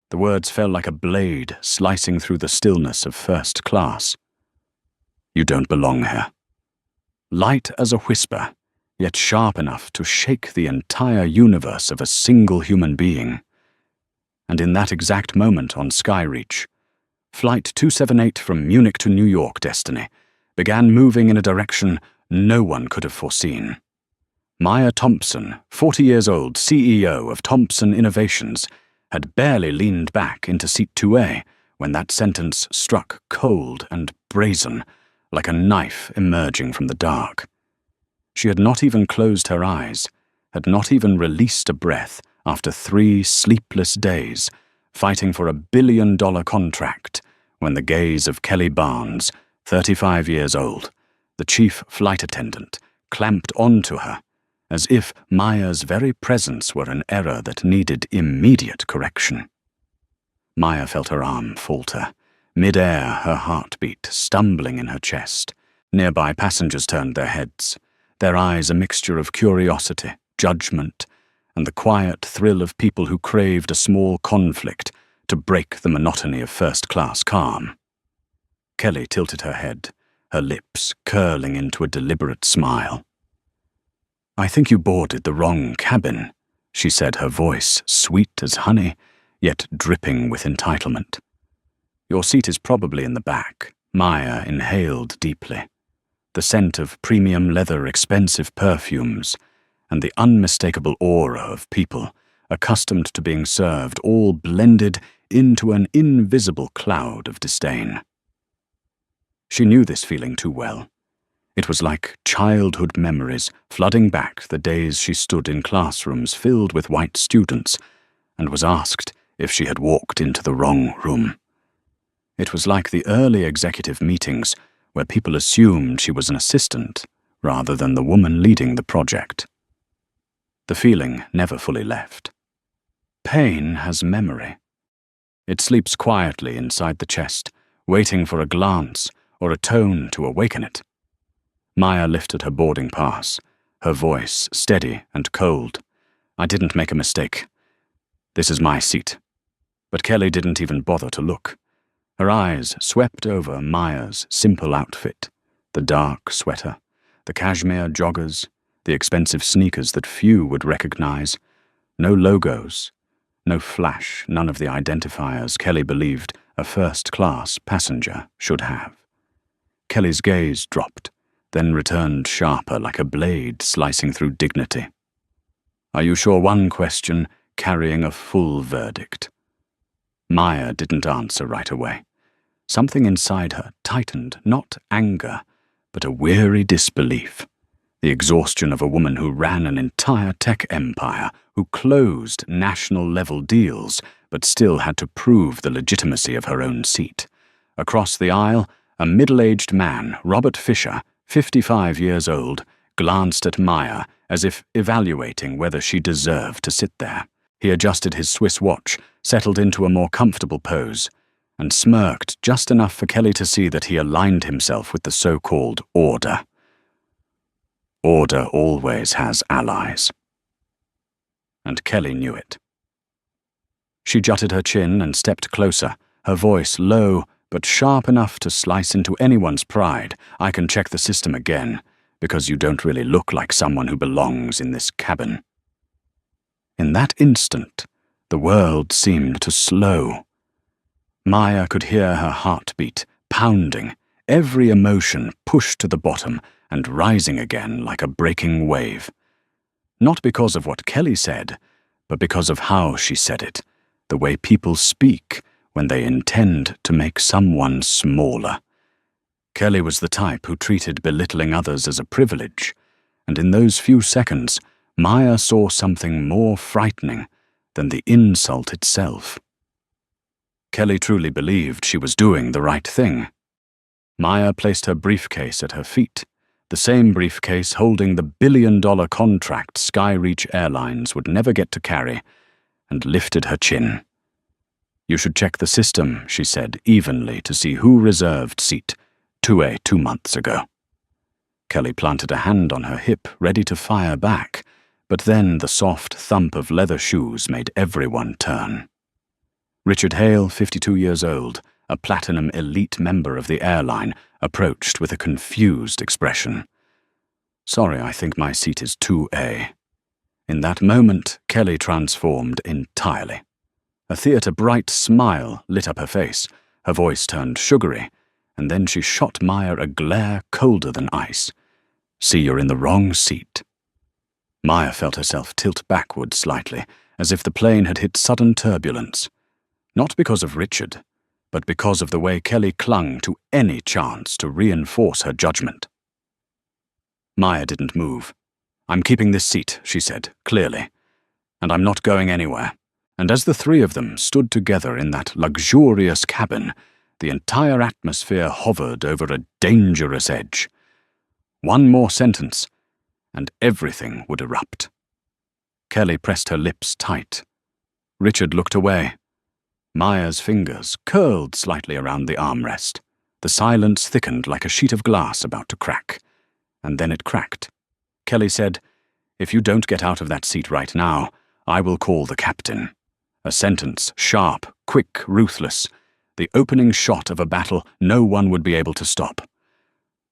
The words fell like a blade slicing through the stillness of first class. You don't belong here. Light as a whisper, yet sharp enough to shake the entire universe of a single human being. And in that exact moment on Skyreach, Flight 278 from Munich to New York Destiny began moving in a direction no one could have foreseen. Maya Thompson, 40 years old, CEO of Thompson Innovations, had barely leaned back into seat 2A when that sentence struck cold and brazen, like a knife emerging from the dark. She had not even closed her eyes, had not even released a breath after 3 sleepless days, fighting for $1 billion contract, when the gaze of Kelly Barnes, 35 years old, the chief flight attendant, clamped onto her, as if Maya's very presence were an error that needed immediate correction. Maya felt her arm falter. Mid-air, her heartbeat stumbling in her chest. Nearby passengers turned their heads, their eyes a mixture of curiosity, judgment, and the quiet thrill of people who craved a small conflict to break the monotony of first-class calm. Kelly tilted her head, her lips curling into a deliberate smile. "I think you boarded the wrong cabin," she said, her voice sweet as honey, yet dripping with entitlement. "Your seat is probably in the back." Maya inhaled deeply. The scent of premium leather, expensive perfumes, and the unmistakable aura of people accustomed to being served all blended into an invisible cloud of disdain. She knew this feeling too well. It was like childhood memories flooding back the days she stood in classrooms filled with white students and was asked if she had walked into the wrong room. It was like the early executive meetings where people assumed she was an assistant rather than the woman leading the project. The feeling never fully left. Pain has memory. It sleeps quietly inside the chest, waiting for a glance or a tone to awaken it. Maya lifted her boarding pass, her voice steady and cold. "I didn't make a mistake. This is my seat." But Kelly didn't even bother to look. Her eyes swept over Maya's simple outfit, the dark sweater, the cashmere joggers, the expensive sneakers that few would recognize. No logos, no flash, none of the identifiers Kelly believed a first-class passenger should have. Kelly's gaze dropped, then returned sharper like a blade slicing through dignity. "Are you sure one question carrying a full verdict?" Maya didn't answer right away. Something inside her tightened, not anger, but a weary disbelief. The exhaustion of a woman who ran an entire tech empire, who closed national-level deals, but still had to prove the legitimacy of her own seat. Across the aisle, a middle-aged man, Robert Fisher, 55 years old, glanced at Maya as if evaluating whether she deserved to sit there. He adjusted his Swiss watch, settled into a more comfortable pose, and smirked just enough for Kelly to see that he aligned himself with the so-called order. Order always has allies. And Kelly knew it. She jutted her chin and stepped closer, her voice low but sharp enough to slice into anyone's pride. "I can check the system again, because you don't really look like someone who belongs in this cabin." In that instant, the world seemed to slow. Maya could hear her heartbeat pounding, every emotion pushed to the bottom and rising again like a breaking wave. Not because of what Kelly said, but because of how she said it, the way people speak when they intend to make someone smaller. Kelly was the type who treated belittling others as a privilege, and in those few seconds, Maya saw something more frightening than the insult itself. Kelly truly believed she was doing the right thing. Maya placed her briefcase at her feet, the same briefcase holding the billion-dollar contract Skyreach Airlines would never get to carry, and lifted her chin. "You should check the system," she said evenly, to see who reserved seat 2A 2 months ago. Kelly planted a hand on her hip, ready to fire back, but then the soft thump of leather shoes made everyone turn. Richard Hale, 52 years old, a platinum elite member of the airline, approached with a confused expression. "Sorry, I think my seat is 2A. In that moment, Kelly transformed entirely. A theatre-bright smile lit up her face, her voice turned sugary, and then she shot Maya a glare colder than ice. "See, you're in the wrong seat." Maya felt herself tilt backward slightly, as if the plane had hit sudden turbulence. Not because of Richard, but because of the way Kelly clung to any chance to reinforce her judgment. Maya didn't move. "I'm keeping this seat," she said, clearly. "And I'm not going anywhere." And as the three of them stood together in that luxurious cabin, the entire atmosphere hovered over a dangerous edge. One more sentence, and everything would erupt. Kelly pressed her lips tight. Richard looked away. Maya's fingers curled slightly around the armrest. The silence thickened like a sheet of glass about to crack. And then it cracked. Kelly said, "If you don't get out of that seat right now, I will call the captain." A sentence, sharp, quick, ruthless. The opening shot of a battle no one would be able to stop.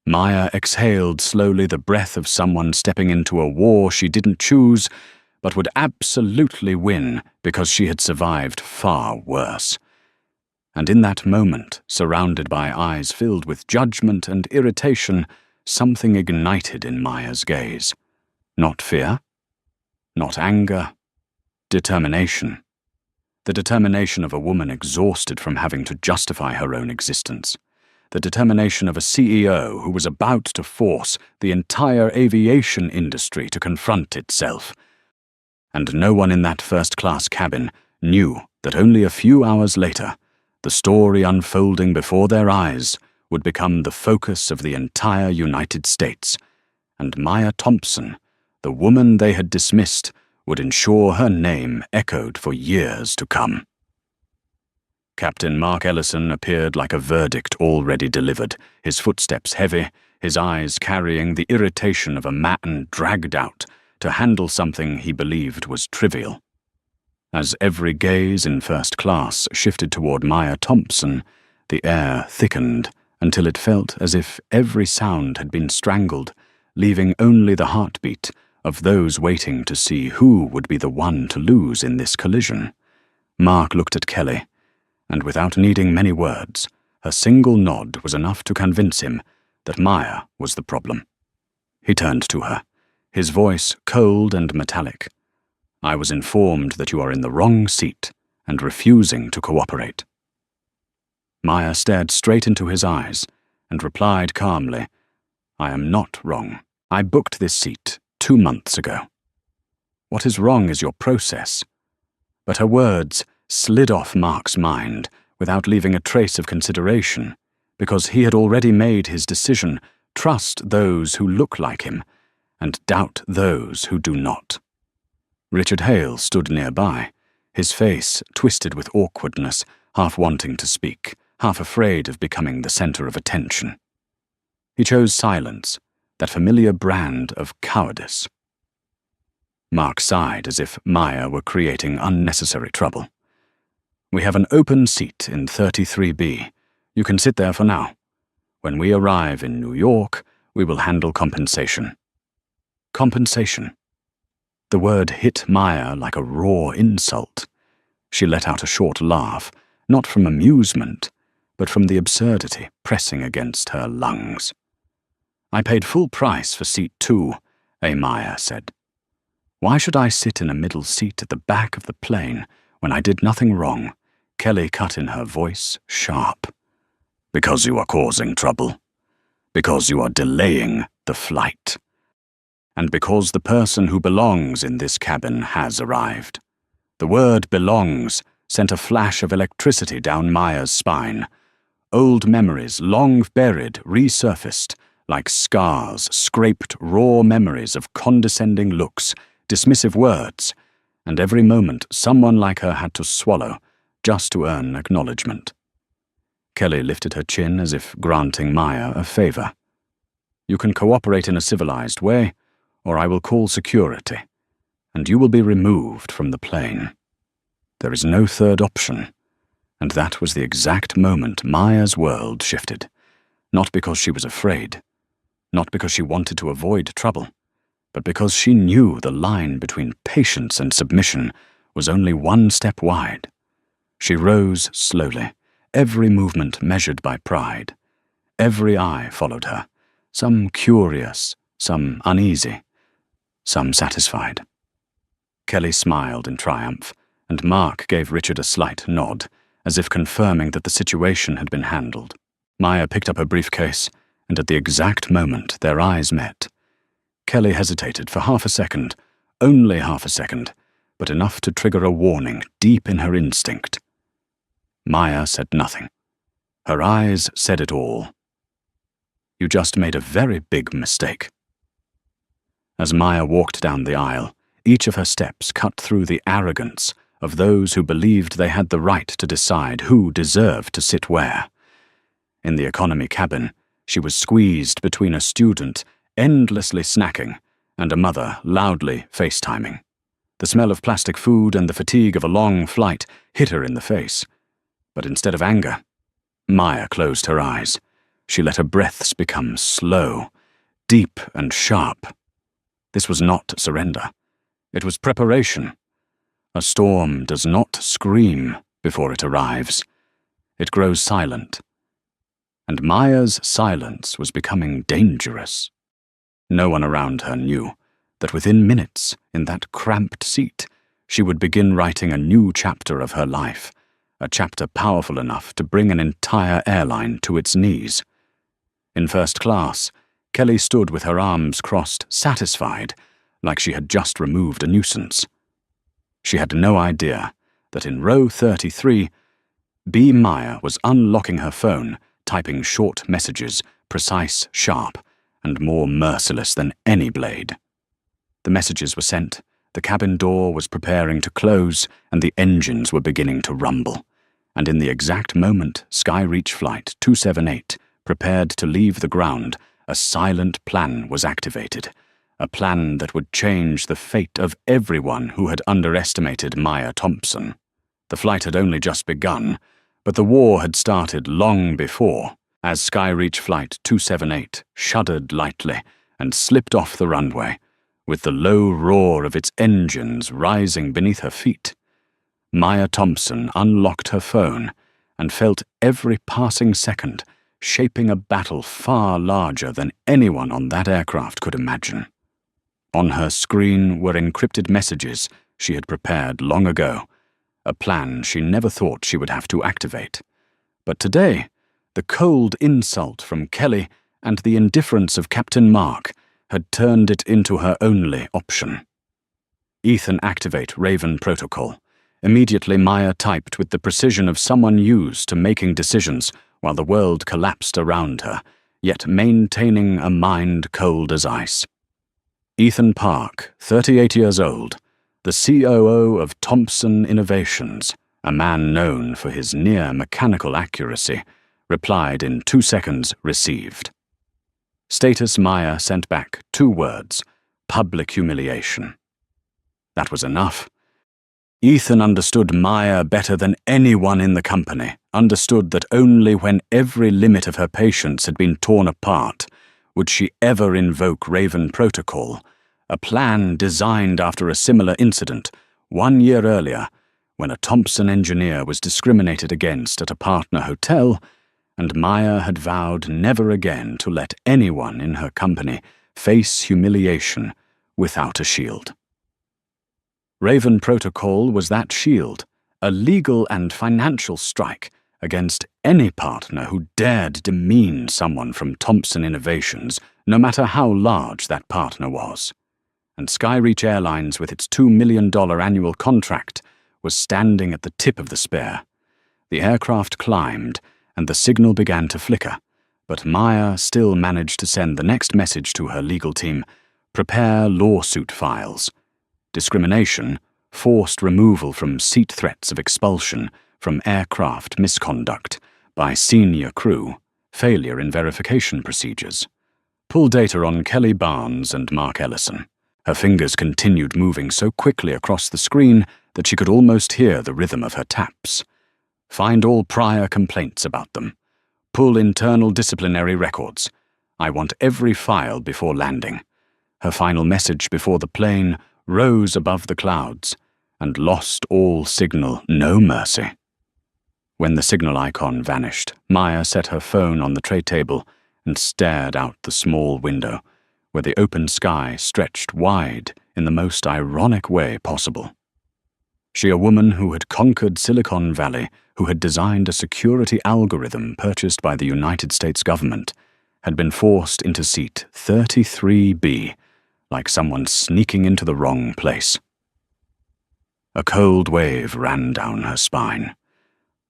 Maya exhaled slowly, the breath of someone stepping into a war she didn't choose, but would absolutely win because she had survived far worse. And in that moment, surrounded by eyes filled with judgment and irritation, something ignited in Maya's gaze. Not fear, not anger, determination. The determination of a woman exhausted from having to justify her own existence. The determination of a CEO who was about to force the entire aviation industry to confront itself. And no one in that first-class cabin knew that only a few hours later, the story unfolding before their eyes would become the focus of the entire United States, and Maya Thompson, the woman they had dismissed, would ensure her name echoed for years to come. Captain Mark Ellison appeared like a verdict already delivered, his footsteps heavy, his eyes carrying the irritation of a man dragged out to handle something he believed was trivial. As every gaze in first class shifted toward Maya Thompson, the air thickened until it felt as if every sound had been strangled, leaving only the heartbeat of those waiting to see who would be the one to lose in this collision. Mark looked at Kelly, and without needing many words, her single nod was enough to convince him that Maya was the problem. He turned to her, his voice cold and metallic. "I was informed that you are in the wrong seat and refusing to cooperate." Maya stared straight into his eyes and replied calmly, "I am not wrong. I booked this seat 2 months ago. What is wrong is your process." But her words slid off Mark's mind without leaving a trace of consideration, because he had already made his decision: trust those who look like him, and doubt those who do not. Richard Hale stood nearby, his face twisted with awkwardness, half wanting to speak, half afraid of becoming the center of attention. He chose silence, that familiar brand of cowardice. Mark sighed as if Maya were creating unnecessary trouble. "We have an open seat in 33B. You can sit there for now. When we arrive in New York, we will handle compensation." Compensation. The word hit Maya like a raw insult. She let out a short laugh, not from amusement, but from the absurdity pressing against her lungs. "I paid full price for seat 2, Maya said. "Why should I sit in a middle seat at the back of the plane when I did nothing wrong?" Kelly cut in, her voice sharp. "Because you are causing trouble. Because you are delaying the flight. And because the person who belongs in this cabin has arrived." The word "belongs" sent a flash of electricity down Maya's spine. Old memories, long buried, resurfaced, like scars, scraped raw memories of condescending looks, dismissive words, and every moment someone like her had to swallow just to earn acknowledgement. Kelly lifted her chin as if granting Maya a favor. "You can cooperate in a civilized way, or I will call security, and you will be removed from the plane. There is no third option. And that was the exact moment Maya's world shifted. Not because she was afraid, not because she wanted to avoid trouble, but because she knew the line between patience and submission was only one step wide. She rose slowly, every movement measured by pride. Every eye followed her, some curious, some uneasy, some satisfied. Kelly smiled in triumph, and Mark gave Richard a slight nod, as if confirming that the situation had been handled. Maya picked up her briefcase, and at the exact moment their eyes met. Kelly hesitated for half a second, only half a second, but enough to trigger a warning deep in her instinct. Maya said nothing. Her eyes said it all. "You just made a very big mistake." As Maya walked down the aisle, each of her steps cut through the arrogance of those who believed they had the right to decide who deserved to sit where. In the economy cabin, she was squeezed between a student endlessly snacking and a mother loudly FaceTiming. The smell of plastic food and the fatigue of a long flight hit her in the face. But instead of anger, Maya closed her eyes. She let her breaths become slow, deep and sharp. This was not surrender. It was preparation. A storm does not scream before it arrives. It grows silent. And Maya's silence was becoming dangerous. No one around her knew that within minutes, in that cramped seat, she would begin writing a new chapter of her life, a chapter powerful enough to bring an entire airline to its knees. In first class, Kelly stood with her arms crossed, satisfied, like she had just removed a nuisance. She had no idea that in row 33, B. Maya was unlocking her phone, typing short messages, precise, sharp, and more merciless than any blade. The messages were sent, the cabin door was preparing to close, and the engines were beginning to rumble. And in the exact moment Skyreach Flight 278 prepared to leave the ground, a silent plan was activated, a plan that would change the fate of everyone who had underestimated Maya Thompson. The flight had only just begun, but the war had started long before, as Skyreach Flight 278 shuddered lightly and slipped off the runway, with the low roar of its engines rising beneath her feet. Maya Thompson unlocked her phone and felt every passing second shaping a battle far larger than anyone on that aircraft could imagine. On her screen were encrypted messages she had prepared long ago, a plan she never thought she would have to activate. But today, the cold insult from Kelly and the indifference of Captain Mark had turned it into her only option. "Ethan, activate Raven protocol." Immediately Maya typed with the precision of someone used to making decisions while the world collapsed around her, yet maintaining a mind cold as ice. Ethan Park, 38 years old, the COO of Thompson Innovations, a man known for his near-mechanical accuracy, replied in 2 seconds, received. Status Maya sent back 2 words, public humiliation. That was enough. Ethan understood Maya better than anyone in the company, understood that only when every limit of her patience had been torn apart would she ever invoke Raven Protocol, a plan designed after a similar incident 1 year earlier, when a Thompson engineer was discriminated against at a partner hotel, and Maya had vowed never again to let anyone in her company face humiliation without a shield. Raven Protocol was that shield, a legal and financial strike against any partner who dared demean someone from Thompson Innovations, no matter how large that partner was. And Skyreach Airlines, with its $2 million annual contract, was standing at the tip of the spear. The aircraft climbed, and the signal began to flicker, but Maya still managed to send the next message to her legal team: prepare lawsuit files. Discrimination, forced removal from seat, threats of expulsion from aircraft misconduct by senior crew, failure in verification procedures. Pull data on Kelly Barnes and Mark Ellison. Her fingers continued moving so quickly across the screen that she could almost hear the rhythm of her taps. Find all prior complaints about them. Pull internal disciplinary records. I want every file before landing." Her final message before the plane rose above the clouds and lost all signal, no mercy. When the signal icon vanished, Maya set her phone on the tray table and stared out the small window, where the open sky stretched wide in the most ironic way possible. She, a woman who had conquered Silicon Valley, who had designed a security algorithm purchased by the United States government, had been forced into seat 33B, like someone sneaking into the wrong place. A cold wave ran down her spine,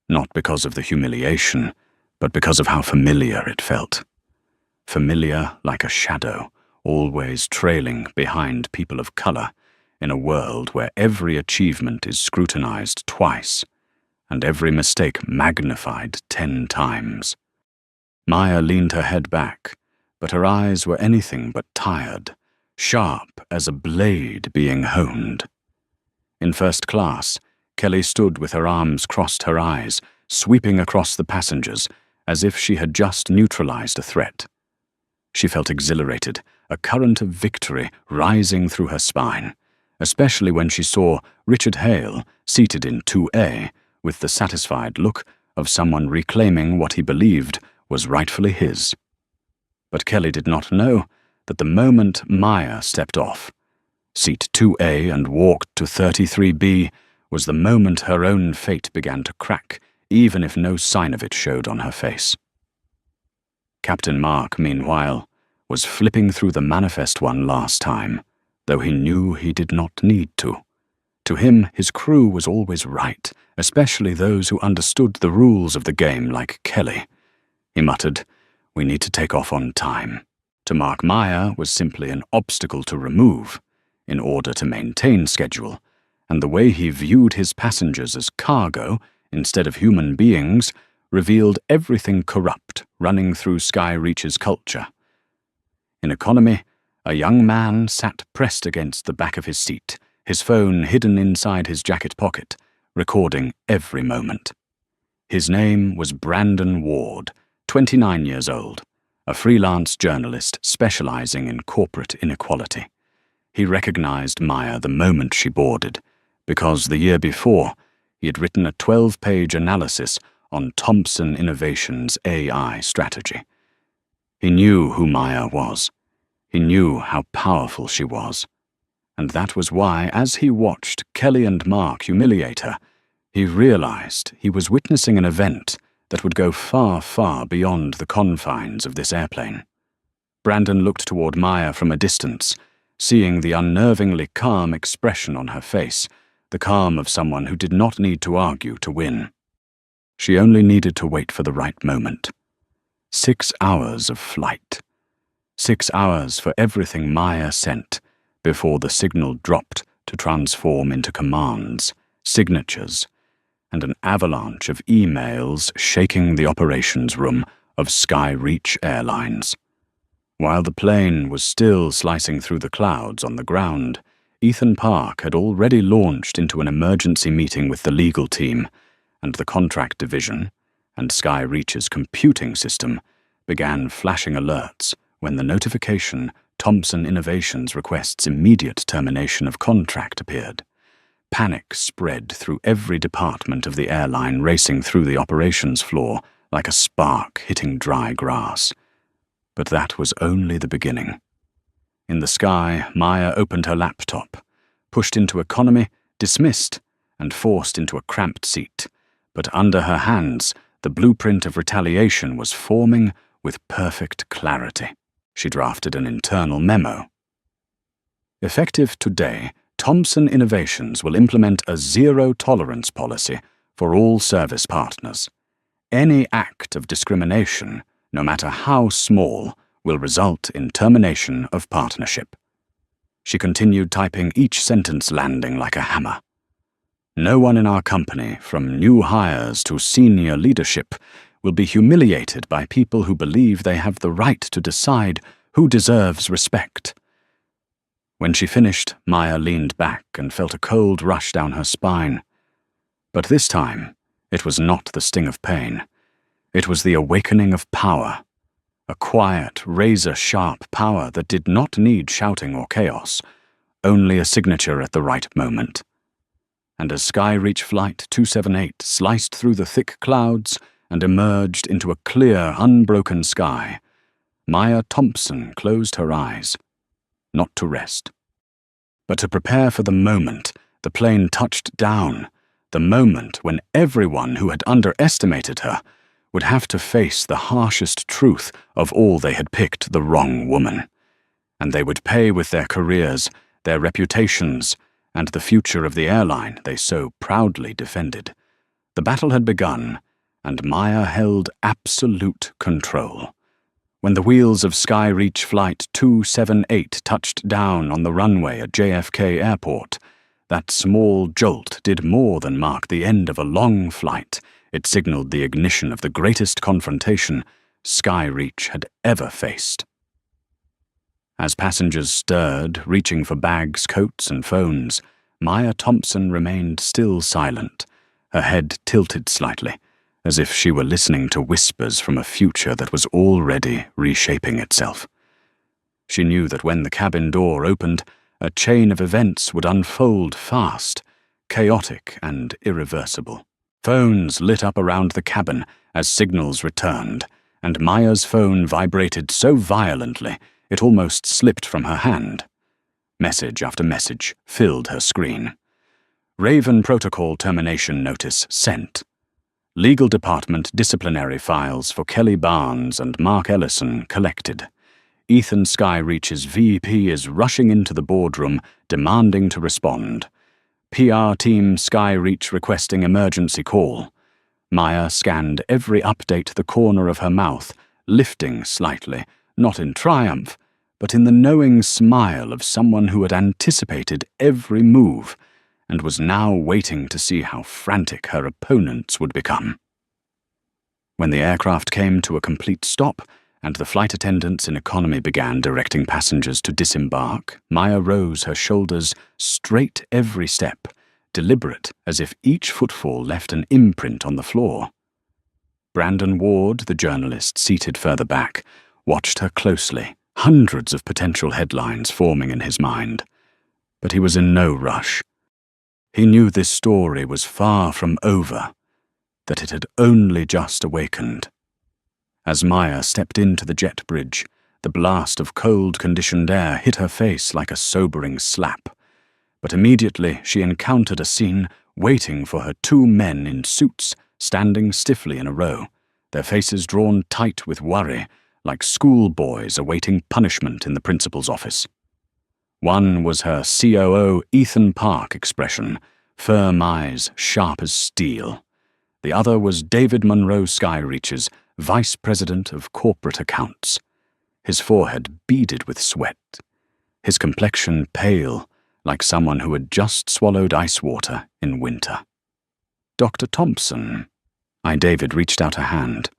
not because of the humiliation, but because of how familiar it felt. Familiar like a shadow, always trailing behind people of color, in a world where every achievement is scrutinized twice, and every mistake magnified 10 times. Maya leaned her head back, but her eyes were anything but tired, sharp as a blade being honed. In first class, Kelly stood with her arms crossed her eyes, sweeping across the passengers, as if she had just neutralized a threat. She felt exhilarated, a current of victory rising through her spine, especially when she saw Richard Hale seated in 2A with the satisfied look of someone reclaiming what he believed was rightfully his. But Kelly did not know that the moment Maya stepped off, seat 2A, and walked to 33B, was the moment her own fate began to crack, even if no sign of it showed on her face. Captain Mark, meanwhile, was flipping through the Manifest one last time, though he knew he did not need to. To him, his crew was always right, especially those who understood the rules of the game like Kelly. He muttered, "We need to take off on time." To Mark, Maya was simply an obstacle to remove, in order to maintain schedule, and the way he viewed his passengers as cargo instead of human beings revealed everything corrupt running through Skyreach's culture. In economy, a young man sat pressed against the back of his seat, his phone hidden inside his jacket pocket, recording every moment. His name was Brandon Ward, 29 years old, a freelance journalist specializing in corporate inequality. He recognized Maya the moment she boarded, because the year before, he had written a 12-page analysis on Thomson Innovations' AI strategy. He knew who Maya was. He knew how powerful she was. And that was why, as he watched Kelly and Mark humiliate her, he realized he was witnessing an event that would go far, far beyond the confines of this airplane. Brandon looked toward Maya from a distance, seeing the unnervingly calm expression on her face, the calm of someone who did not need to argue to win. She only needed to wait for the right moment. 6 hours of flight. 6 hours for everything Maya sent before the signal dropped to transform into commands, signatures, and an avalanche of emails shaking the operations room of Skyreach Airlines. While the plane was still slicing through the clouds on the ground, Ethan Park had already launched into an emergency meeting with the legal team, and the contract division and Skyreach's computing system began flashing alerts when the notification Thomson Innovations requests immediate termination of contract appeared. Panic spread through every department of the airline, racing through the operations floor like a spark hitting dry grass. But that was only the beginning. In the sky, Maya opened her laptop, pushed into economy, dismissed, and forced into a cramped seat. But under her hands, the blueprint of retaliation was forming with perfect clarity. She drafted an internal memo. Effective today, Thomson Innovations will implement a zero-tolerance policy for all service partners. Any act of discrimination, no matter how small, will result in termination of partnership. She continued typing, each sentence landing like a hammer. No one in our company, from new hires to senior leadership, will be humiliated by people who believe they have the right to decide who deserves respect. When she finished, Maya leaned back and felt a cold rush down her spine. But this time, It was not the sting of pain. It was the awakening of power. A quiet, razor-sharp power that did not need shouting or chaos, only a signature at the right moment. And as Skyreach Flight 278 sliced through the thick clouds and emerged into a clear, unbroken sky, Maya Thompson closed her eyes, not to rest, but to prepare for the moment the plane touched down, the moment when everyone who had underestimated her would have to face the harshest truth of all they had picked the wrong woman, and they would pay with their careers, their reputations, and the future of the airline they so proudly defended. The battle had begun, and Maya held absolute control. When the wheels of Skyreach Flight 278 touched down on the runway at JFK Airport, that small jolt did more than mark the end of a long flight. It signaled the ignition of the greatest confrontation Skyreach had ever faced. As passengers stirred, reaching for bags, coats, and phones, Maya Thompson remained still silent, her head tilted slightly, as if she were listening to whispers from a future that was already reshaping itself. She knew that when the cabin door opened, a chain of events would unfold fast, chaotic and irreversible. Phones lit up around the cabin as signals returned, and Maya's phone vibrated so violently it almost slipped from her hand. Message after message filled her screen. Raven Protocol termination notice sent. Legal Department disciplinary files for Kelly Barnes and Mark Ellison collected. Ethan Skyreach's VP is rushing into the boardroom, demanding to respond. PR team Skyreach requesting emergency call. Maya scanned every update the corner of her mouth, lifting slightly, not in triumph, but in the knowing smile of someone who had anticipated every move and was now waiting to see how frantic her opponents would become. When the aircraft came to a complete stop, and the flight attendants in economy began directing passengers to disembark, Maya rose, her shoulders straight every step, deliberate as if each footfall left an imprint on the floor. Brandon Ward, the journalist seated further back, watched her closely, hundreds of potential headlines forming in his mind. But he was in no rush. He knew this story was far from over, that it had only just awakened. As Maya stepped into the jet bridge, the blast of cold-conditioned air hit her face like a sobering slap. But immediately she encountered a scene waiting for her two men in suits, standing stiffly in a row, their faces drawn tight with worry, like schoolboys awaiting punishment in the principal's office. One was her COO Ethan Park expression, firm eyes sharp as steel. The other was David Monroe Skyreach's Vice President of Corporate Accounts, his forehead beaded with sweat, his complexion pale, like someone who had just swallowed ice water in winter. "Dr. Thompson." David reached out a hand,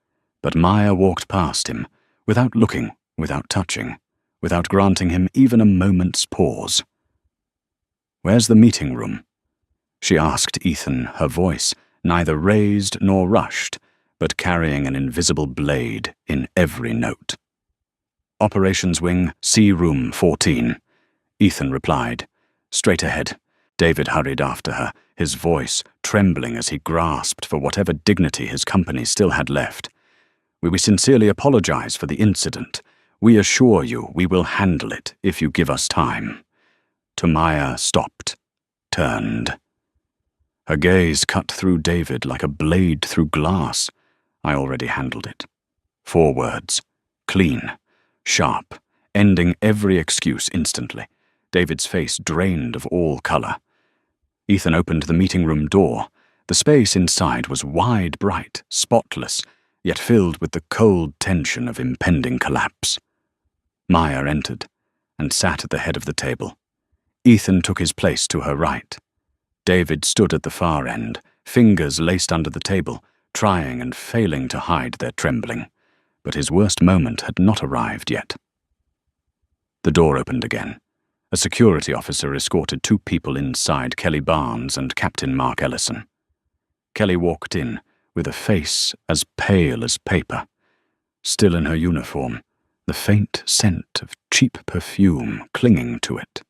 but Maya walked past him, without looking, without touching, without granting him even a moment's pause. "Where's the meeting room?" she asked Ethan, her voice neither raised nor rushed, but carrying an invisible blade in every note. "Operations Wing, C Room 14, Ethan replied. "Straight ahead." David hurried after her, his voice trembling as he grasped for whatever dignity his company still had left. "We sincerely apologize for the incident. We assure you we will handle it if you give us time." Maya stopped, turned. Her gaze cut through David like a blade through glass. "I already handled it." 4 words. Clean. Sharp. Ending every excuse instantly. David's face drained of all color. Ethan opened the meeting room door. The space inside was wide, bright, spotless, yet filled with the cold tension of impending collapse. Maya entered and sat at the head of the table. Ethan took his place to her right. David stood at the far end, fingers laced under the table, trying and failing to hide their trembling. But his worst moment had not arrived yet. The door opened again. A security officer escorted 2 people inside, Kelly Barnes and Captain Mark Ellison. Kelly walked in, with a face as pale as paper. Still in her uniform, the faint scent of cheap perfume clinging to it.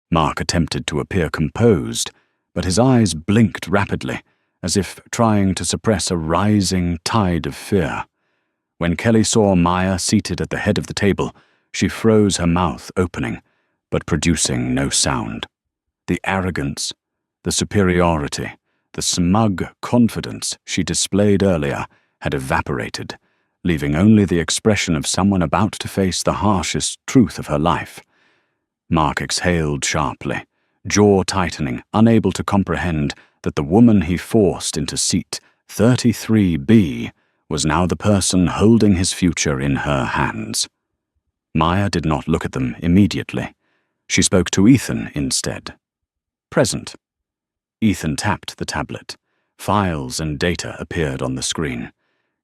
Mark attempted to appear composed, but his eyes blinked rapidly, as if trying to suppress a rising tide of fear. When Kelly saw Maya seated at the head of the table, she froze her mouth opening, but producing no sound. The arrogance, the superiority, the smug confidence she displayed earlier had evaporated, leaving only the expression of someone about to face the harshest truth of her life. Mark exhaled sharply, jaw tightening, unable to comprehend that the woman he forced into seat 33B was now the person holding his future in her hands. Maya did not look at them immediately. She spoke to Ethan instead. Present. Ethan tapped the tablet. Files and data appeared on the screen.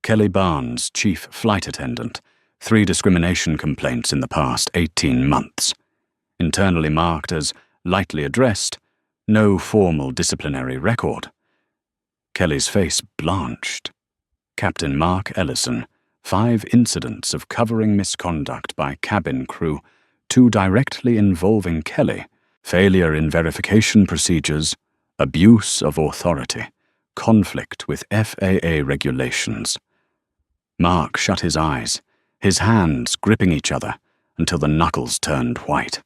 Kelly Barnes, chief flight attendant, 3 discrimination complaints in the past 18 months. Internally marked as lightly addressed, no formal disciplinary record. Kelly's face blanched. Captain Mark Ellison, 5 incidents of covering misconduct by cabin crew, 2 directly involving Kelly, failure in verification procedures, abuse of authority, conflict with FAA regulations. Mark shut his eyes, his hands gripping each other until the knuckles turned white.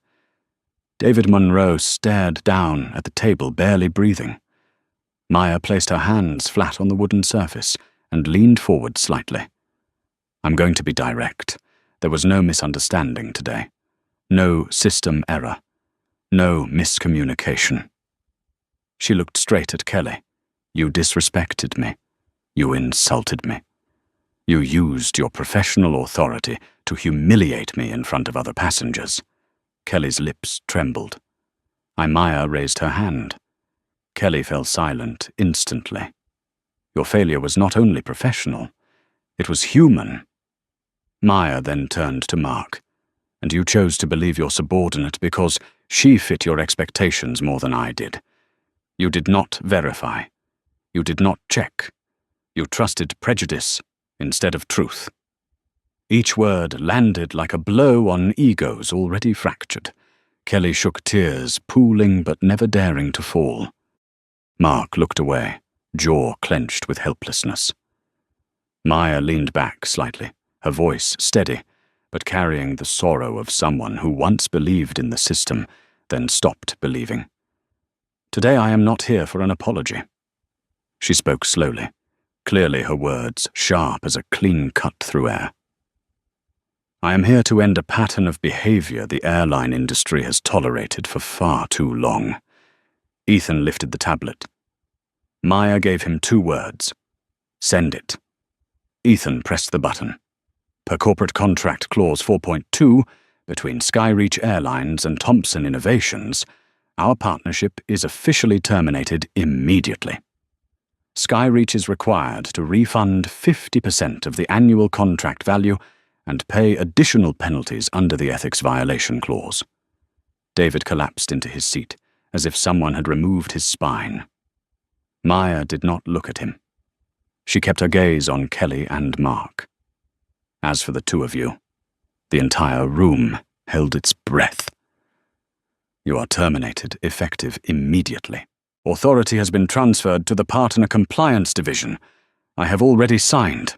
David Monroe stared down at the table, barely breathing. Maya placed her hands flat on the wooden surface and leaned forward slightly. I'm going to be direct. There was no misunderstanding today. No system error. No miscommunication. She looked straight at Kelly. You disrespected me. You insulted me. You used your professional authority to humiliate me in front of other passengers. Kelly's lips trembled. Maya raised her hand. Kelly fell silent instantly. Your failure was not only professional, it was human. Maya then turned to Mark. And you chose to believe your subordinate because she fit your expectations more than I did. You did not verify. You did not check. You trusted prejudice instead of truth. Each word landed like a blow on egos already fractured. Kelly shook tears, pooling but never daring to fall. Mark looked away, jaw clenched with helplessness. Maya leaned back slightly, her voice steady, but carrying the sorrow of someone who once believed in the system, then stopped believing. Today I am not here for an apology. She spoke slowly, clearly her words sharp as a clean cut through air. I am here to end a pattern of behavior the airline industry has tolerated for far too long. Ethan lifted the tablet. Maya gave him 2 words. Send it. Ethan pressed the button. Per Corporate Contract Clause 4.2, between Skyreach Airlines and Thompson Innovations, our partnership is officially terminated immediately. Skyreach is required to refund 50% of the annual contract value and pay additional penalties under the ethics violation clause. David collapsed into his seat, as if someone had removed his spine. Maya did not look at him. She kept her gaze on Kelly and Mark. As for the 2 of you, the entire room held its breath. You are terminated, effective immediately. Authority has been transferred to the Partner Compliance Division. I have already signed.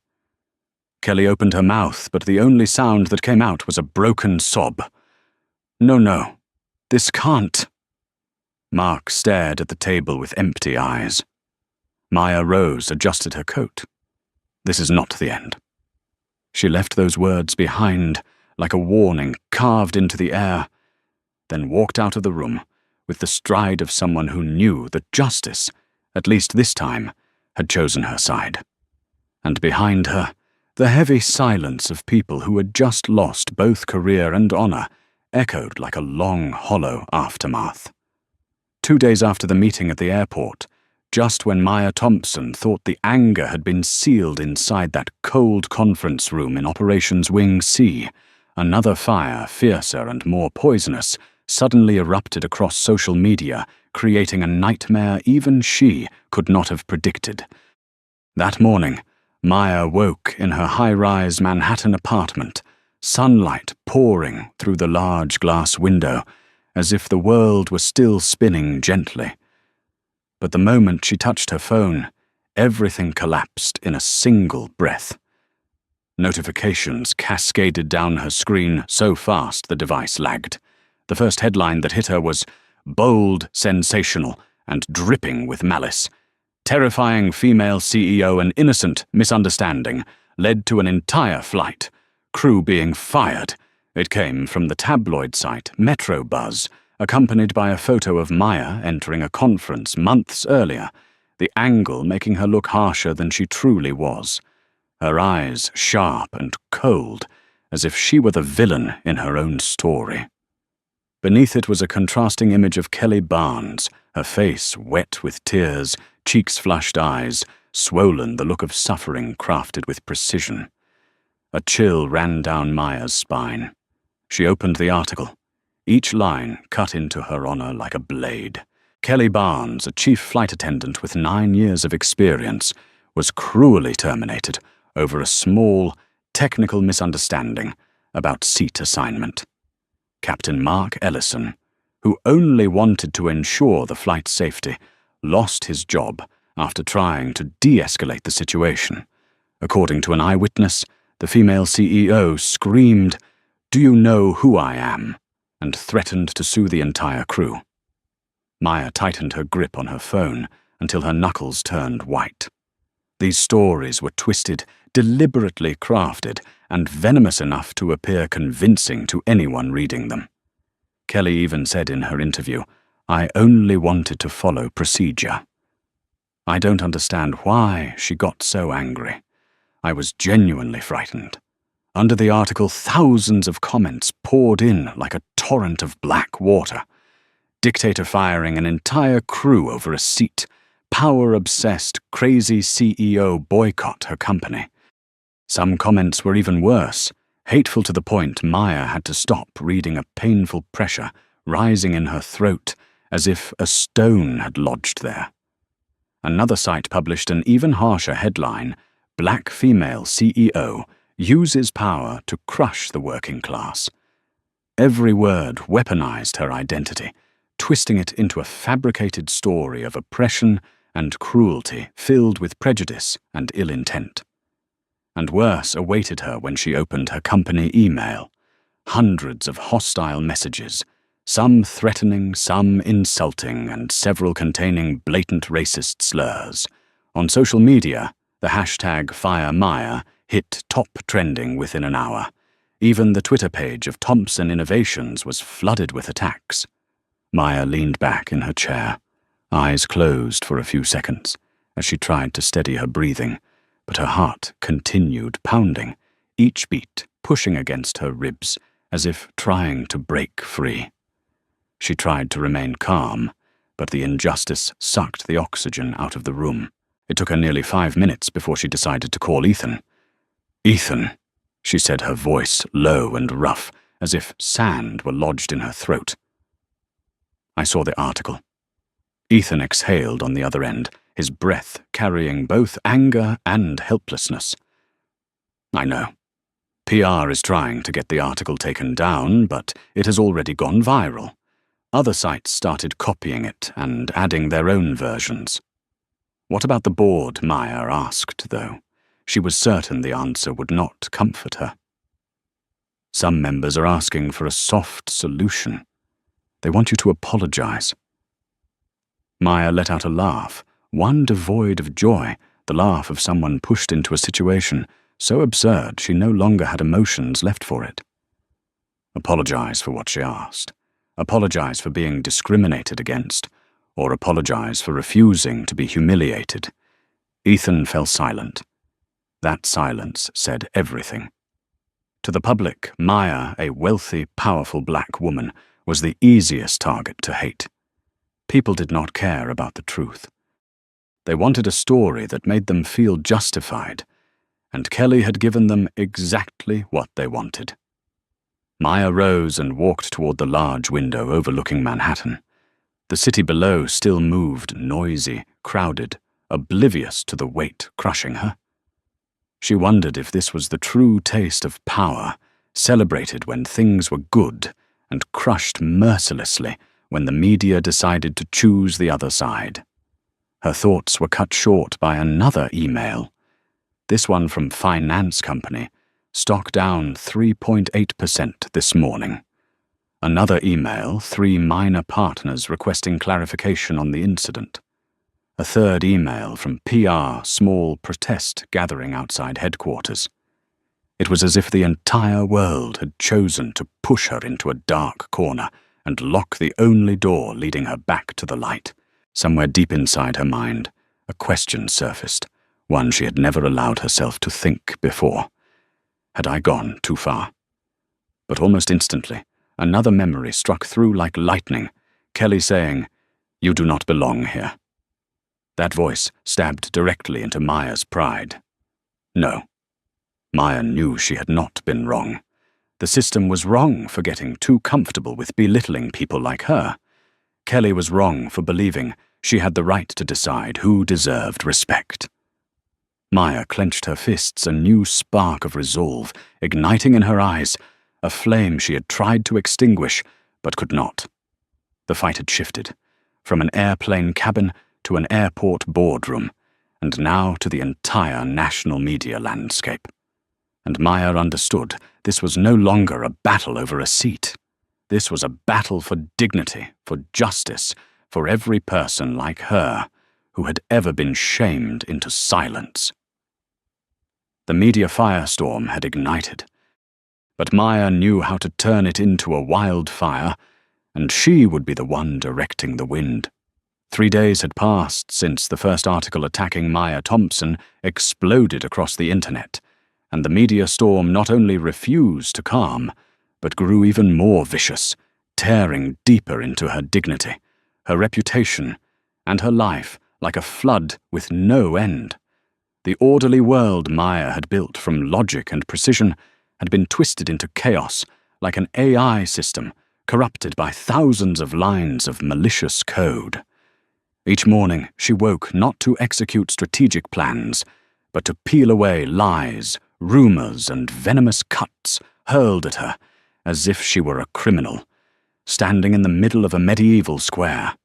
Kelly opened her mouth, but the only sound that came out was a broken sob. No, this can't. Mark stared at the table with empty eyes. Maya rose, adjusted her coat. This is not the end. She left those words behind, like a warning carved into the air, then walked out of the room with the stride of someone who knew that justice, at least this time, had chosen her side. And behind her, the heavy silence of people who had just lost both career and honor echoed like a long, hollow aftermath. 2 days after the meeting at the airport, just when Maya Thompson thought the anger had been sealed inside that cold conference room in Operations Wing C, another fire, fiercer and more poisonous, suddenly erupted across social media, creating a nightmare even she could not have predicted. That morning, Maya woke in her high-rise Manhattan apartment, sunlight pouring through the large glass window, as if the world were still spinning gently. But the moment she touched her phone, everything collapsed in a single breath. Notifications cascaded down her screen so fast the device lagged. The first headline that hit her was bold, sensational, and dripping with malice. Terrifying female CEO and innocent misunderstanding led to an entire flight. Crew being fired. It came from the tabloid site Metro Buzz, accompanied by a photo of Maya entering a conference months earlier, the angle making her look harsher than she truly was. Her eyes sharp and cold, as if she were the villain in her own story. Beneath it was a contrasting image of Kelly Barnes, her face wet with tears, cheeks flushed eyes, swollen, the look of suffering crafted with precision. A chill ran down Maya's spine. She opened the article. Each line cut into her honor like a blade. Kelly Barnes, a chief flight attendant with 9 years of experience, was cruelly terminated over a small, technical misunderstanding about seat assignment. Captain Mark Ellison, who only wanted to ensure the flight's safety, lost his job after trying to de-escalate the situation. According to an eyewitness, the female CEO screamed, "Do you know who I am?" and threatened to sue the entire crew. Maya tightened her grip on her phone until her knuckles turned white. These stories were twisted, deliberately crafted, and venomous enough to appear convincing to anyone reading them. Kelly even said in her interview, "I only wanted to follow procedure." I don't understand why she got so angry. I was genuinely frightened. Under the article, thousands of comments poured in like a torrent of black water. Dictator firing an entire crew over a seat. Power-obsessed, crazy CEO boycott her company. Some comments were even worse, hateful to the point Maya had to stop reading, a painful pressure rising in her throat as if a stone had lodged there. Another site published an even harsher headline, "Black Female CEO Uses Power to Crush the Working Class." Every word weaponized her identity, twisting it into a fabricated story of oppression and cruelty filled with prejudice and ill intent. And worse awaited her when she opened her company email. Hundreds of hostile messages, some threatening, some insulting, and several containing blatant racist slurs. On social media, the hashtag #FireMaya hit top trending within an hour. Even the Twitter page of Thompson Innovations was flooded with attacks. Maya leaned back in her chair, eyes closed for a few seconds, as she tried to steady her breathing, but her heart continued pounding, each beat pushing against her ribs, as if trying to break free. She tried to remain calm, but the injustice sucked the oxygen out of the room. It took her nearly 5 minutes before she decided to call Ethan. "Ethan," she said, her voice low and rough, as if sand were lodged in her throat. "I saw the article." Ethan exhaled on the other end, his breath carrying both anger and helplessness. "I know. PR is trying to get the article taken down, but it has already gone viral. Other sites started copying it and adding their own versions." "What about the board?" Maya asked, though. She was certain the answer would not comfort her. "Some members are asking for a soft solution. They want you to apologize." Maya let out a laugh, one devoid of joy, the laugh of someone pushed into a situation so absurd she no longer had emotions left for it. Apologize for what she asked. Apologize for being discriminated against, or apologize for refusing to be humiliated. Ethan fell silent. That silence said everything. To the public, Maya, a wealthy, powerful black woman, was the easiest target to hate. People did not care about the truth. They wanted a story that made them feel justified, and Kelly had given them exactly what they wanted. Maya rose and walked toward the large window overlooking Manhattan. The city below still moved, noisy, crowded, oblivious to the weight crushing her. She wondered if this was the true taste of power, celebrated when things were good and crushed mercilessly when the media decided to choose the other side. Her thoughts were cut short by another email. This one from Finance Company, stock down 3.8% this morning. Another email, 3 minor partners requesting clarification on the incident. A third email from PR, small protest gathering outside headquarters. It was as if the entire world had chosen to push her into a dark corner and lock the only door leading her back to the light. Somewhere deep inside her mind, a question surfaced, one she had never allowed herself to think before. Had I gone too far? But almost instantly, another memory struck through like lightning, Kelly saying, "You do not belong here." That voice stabbed directly into Maya's pride. No. Maya knew she had not been wrong. The system was wrong for getting too comfortable with belittling people like her. Kelly was wrong for believing she had the right to decide who deserved respect. Maya clenched her fists, a new spark of resolve igniting in her eyes, a flame she had tried to extinguish but could not. The fight had shifted, from an airplane cabin to an airport boardroom, and now to the entire national media landscape. And Maya understood this was no longer a battle over a seat. This was a battle for dignity, for justice, for every person like her who had ever been shamed into silence. The media firestorm had ignited, but Maya knew how to turn it into a wildfire, and she would be the one directing the wind. 3 days had passed since the first article attacking Maya Thompson exploded across the internet, and the media storm not only refused to calm, but grew even more vicious, tearing deeper into her dignity, her reputation, and her life like a flood with no end. The orderly world Maya had built from logic and precision had been twisted into chaos like an AI system corrupted by thousands of lines of malicious code. Each morning she woke not to execute strategic plans, but to peel away lies, rumors, and venomous cuts hurled at her as if she were a criminal, standing in the middle of a medieval square.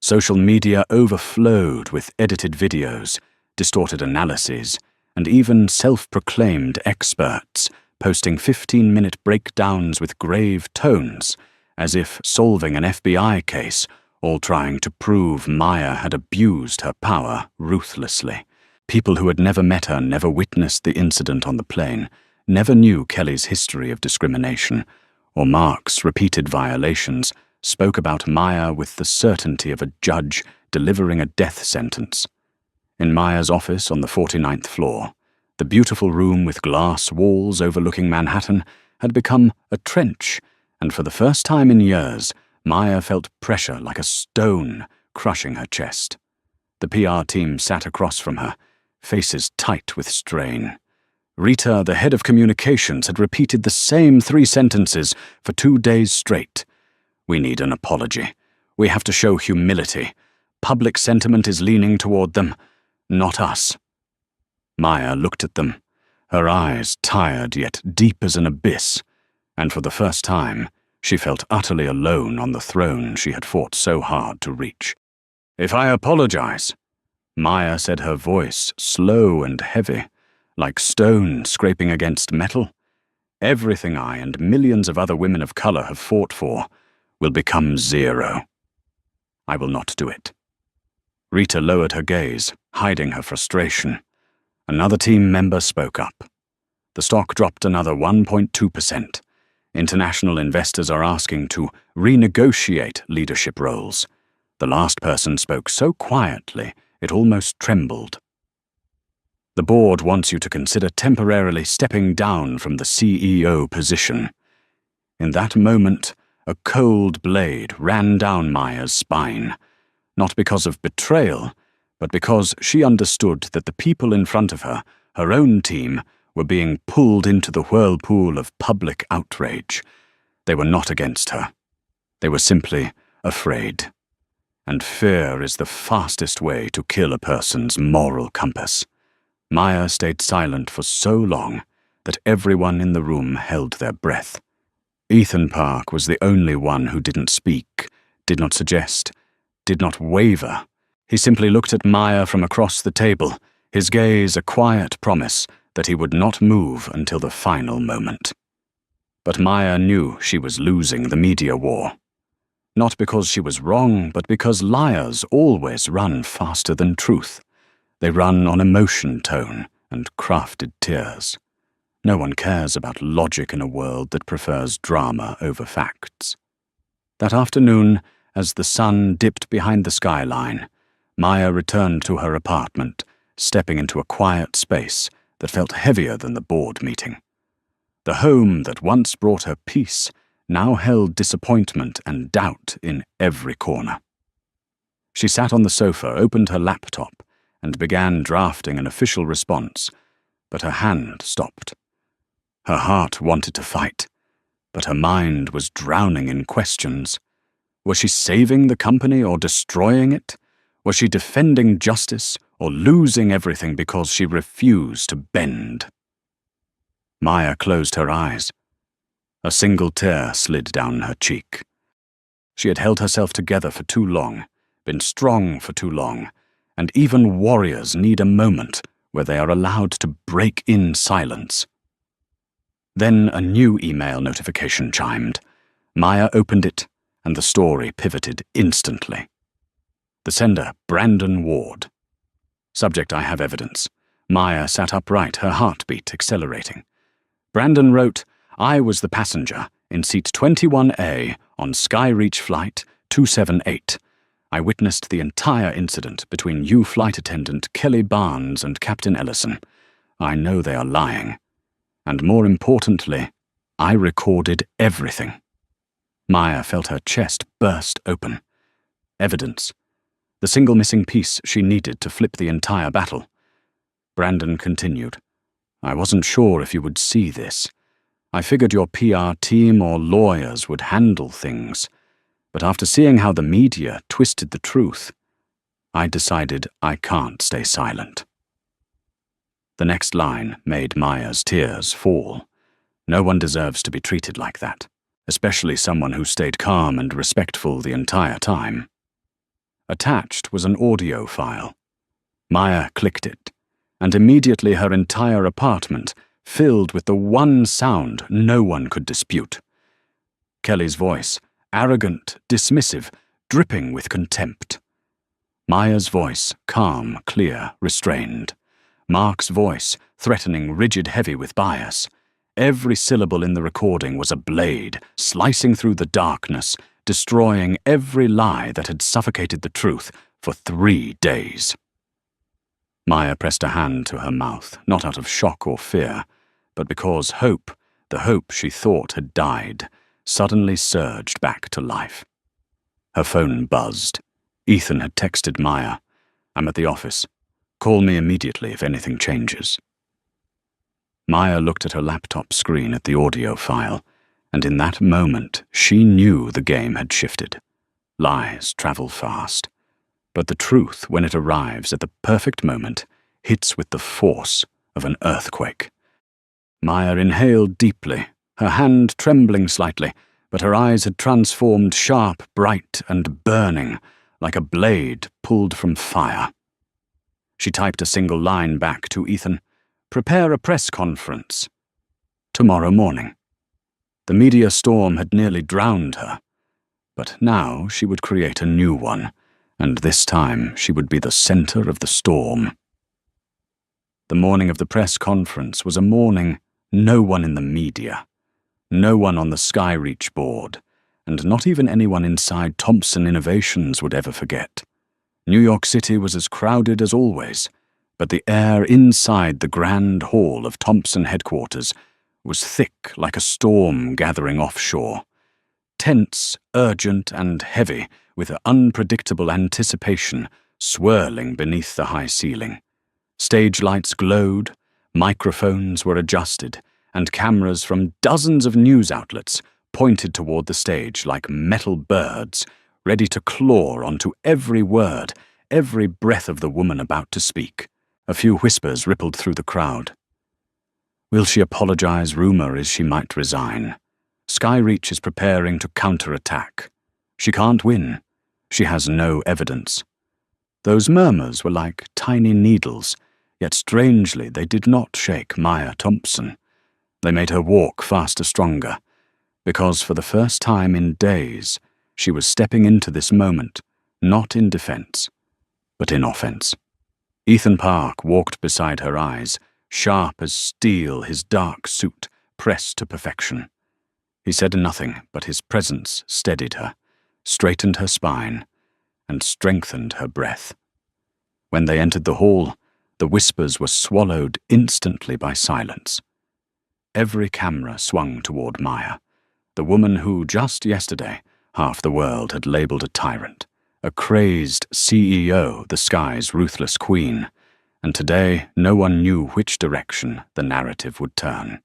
Social media overflowed with edited videos, distorted analyses, and even self-proclaimed experts posting 15-minute breakdowns with grave tones, as if solving an FBI case, all trying to prove Maya had abused her power ruthlessly. People who had never met her, never witnessed the incident on the plane, never knew Kelly's history of discrimination, or Mark's repeated violations, spoke about Maya with the certainty of a judge delivering a death sentence. In Maya's office on the 49th floor, the beautiful room with glass walls overlooking Manhattan had become a trench, and for the first time in years, Maya felt pressure like a stone crushing her chest. The PR team sat across from her, faces tight with strain. Rita, the head of communications, had repeated the same 3 sentences for 2 days straight. "We need an apology. We have to show humility. Public sentiment is leaning toward them, not us." Maya looked at them, her eyes tired yet deep as an abyss, and for the first time, she felt utterly alone on the throne she had fought so hard to reach. "If I apologize," Maya said, her voice slow and heavy, like stone scraping against metal, "everything I and millions of other women of color have fought for will become zero. I will not do it." Rita lowered her gaze, hiding her frustration. Another team member spoke up. The stock dropped another 1.2%. International investors are asking to renegotiate leadership roles. The last person spoke so quietly it almost trembled. "The board wants you to consider temporarily stepping down from the CEO position." In that moment, a cold blade ran down Maya's spine, not because of betrayal, but because she understood that the people in front of her, her own team, were being pulled into the whirlpool of public outrage. They were not against her. They were simply afraid. And fear is the fastest way to kill a person's moral compass. Maya stayed silent for so long that everyone in the room held their breath. Ethan Park was the only one who didn't speak, did not suggest, did not waver. He simply looked at Maya from across the table, his gaze a quiet promise that he would not move until the final moment. But Maya knew she was losing the media war. Not because she was wrong, but because liars always run faster than truth. They run on emotion tone and crafted tears. No one cares about logic in a world that prefers drama over facts. That afternoon, as the sun dipped behind the skyline, Maya returned to her apartment, stepping into a quiet space that felt heavier than the board meeting. The home that once brought her peace now held disappointment and doubt in every corner. She sat on the sofa, opened her laptop, and began drafting an official response, but her hand stopped. Her heart wanted to fight, but her mind was drowning in questions. Was she saving the company or destroying it? Was she defending justice or losing everything because she refused to bend? Maya closed her eyes. A single tear slid down her cheek. She had held herself together for too long, been strong for too long, and even warriors need a moment where they are allowed to break in silence. Then a new email notification chimed. Maya opened it, and the story pivoted instantly. The sender, Brandon Ward. Subject, I have evidence. Maya sat upright, her heartbeat accelerating. Brandon wrote, I was the passenger in seat 21A on Skyreach Flight 278. I witnessed the entire incident between you flight attendant Kelly Barnes and Captain Ellison. I know they are lying. And more importantly, I recorded everything. Maya felt her chest burst open. Evidence. The single missing piece she needed to flip the entire battle. Brandon continued. I wasn't sure if you would see this. I figured your PR team or lawyers would handle things. But after seeing how the media twisted the truth, I decided I can't stay silent. The next line made Maya's tears fall. No one deserves to be treated like that, especially someone who stayed calm and respectful the entire time. Attached was an audio file. Maya clicked it, and immediately her entire apartment filled with the one sound no one could dispute. Kelly's voice, arrogant, dismissive, dripping with contempt. Maya's voice, calm, clear, restrained. Mark's voice, threatening, rigid, heavy with bias. Every syllable in the recording was a blade, slicing through the darkness, destroying every lie that had suffocated the truth for 3 days. Maya pressed a hand to her mouth, not out of shock or fear, but because hope, the hope she thought had died, suddenly surged back to life. Her phone buzzed. Ethan had texted Maya, I'm at the office. Call me immediately if anything changes. Maya looked at her laptop screen at the audio file, and in that moment she knew the game had shifted. Lies travel fast, but the truth, when it arrives at the perfect moment, hits with the force of an earthquake. Maya inhaled deeply, her hand trembling slightly, but her eyes had transformed sharp, bright, and burning, like a blade pulled from fire. She typed a single line back to Ethan. Prepare a press conference. Tomorrow morning. The media storm had nearly drowned her, but now she would create a new one, and this time she would be the center of the storm. The morning of the press conference was a morning no one in the media, no one on the Skyreach board, and not even anyone inside Thompson Innovations would ever forget. New York City was as crowded as always, but the air inside the grand hall of Thompson headquarters was thick like a storm gathering offshore. Tense, urgent, and heavy, with unpredictable anticipation swirling beneath the high ceiling. Stage lights glowed, microphones were adjusted, and cameras from dozens of news outlets pointed toward the stage like metal birds, ready to claw onto every word, every breath of the woman about to speak. A few whispers rippled through the crowd. Will she apologize? Rumor is she might resign. Skyreach is preparing to counterattack. She can't win. She has no evidence. Those murmurs were like tiny needles, yet strangely they did not shake Maya Thompson. They made her walk faster, stronger, because for the first time in days, she was stepping into this moment, not in defense, but in offense. Ethan Park walked beside her eyes, sharp as steel, his dark suit pressed to perfection. He said nothing, but his presence steadied her, straightened her spine, and strengthened her breath. When they entered the hall, the whispers were swallowed instantly by silence. Every camera swung toward Maya, the woman who, just yesterday, half the world had labeled a tyrant, a crazed CEO, the sky's ruthless queen, and today no one knew which direction the narrative would turn.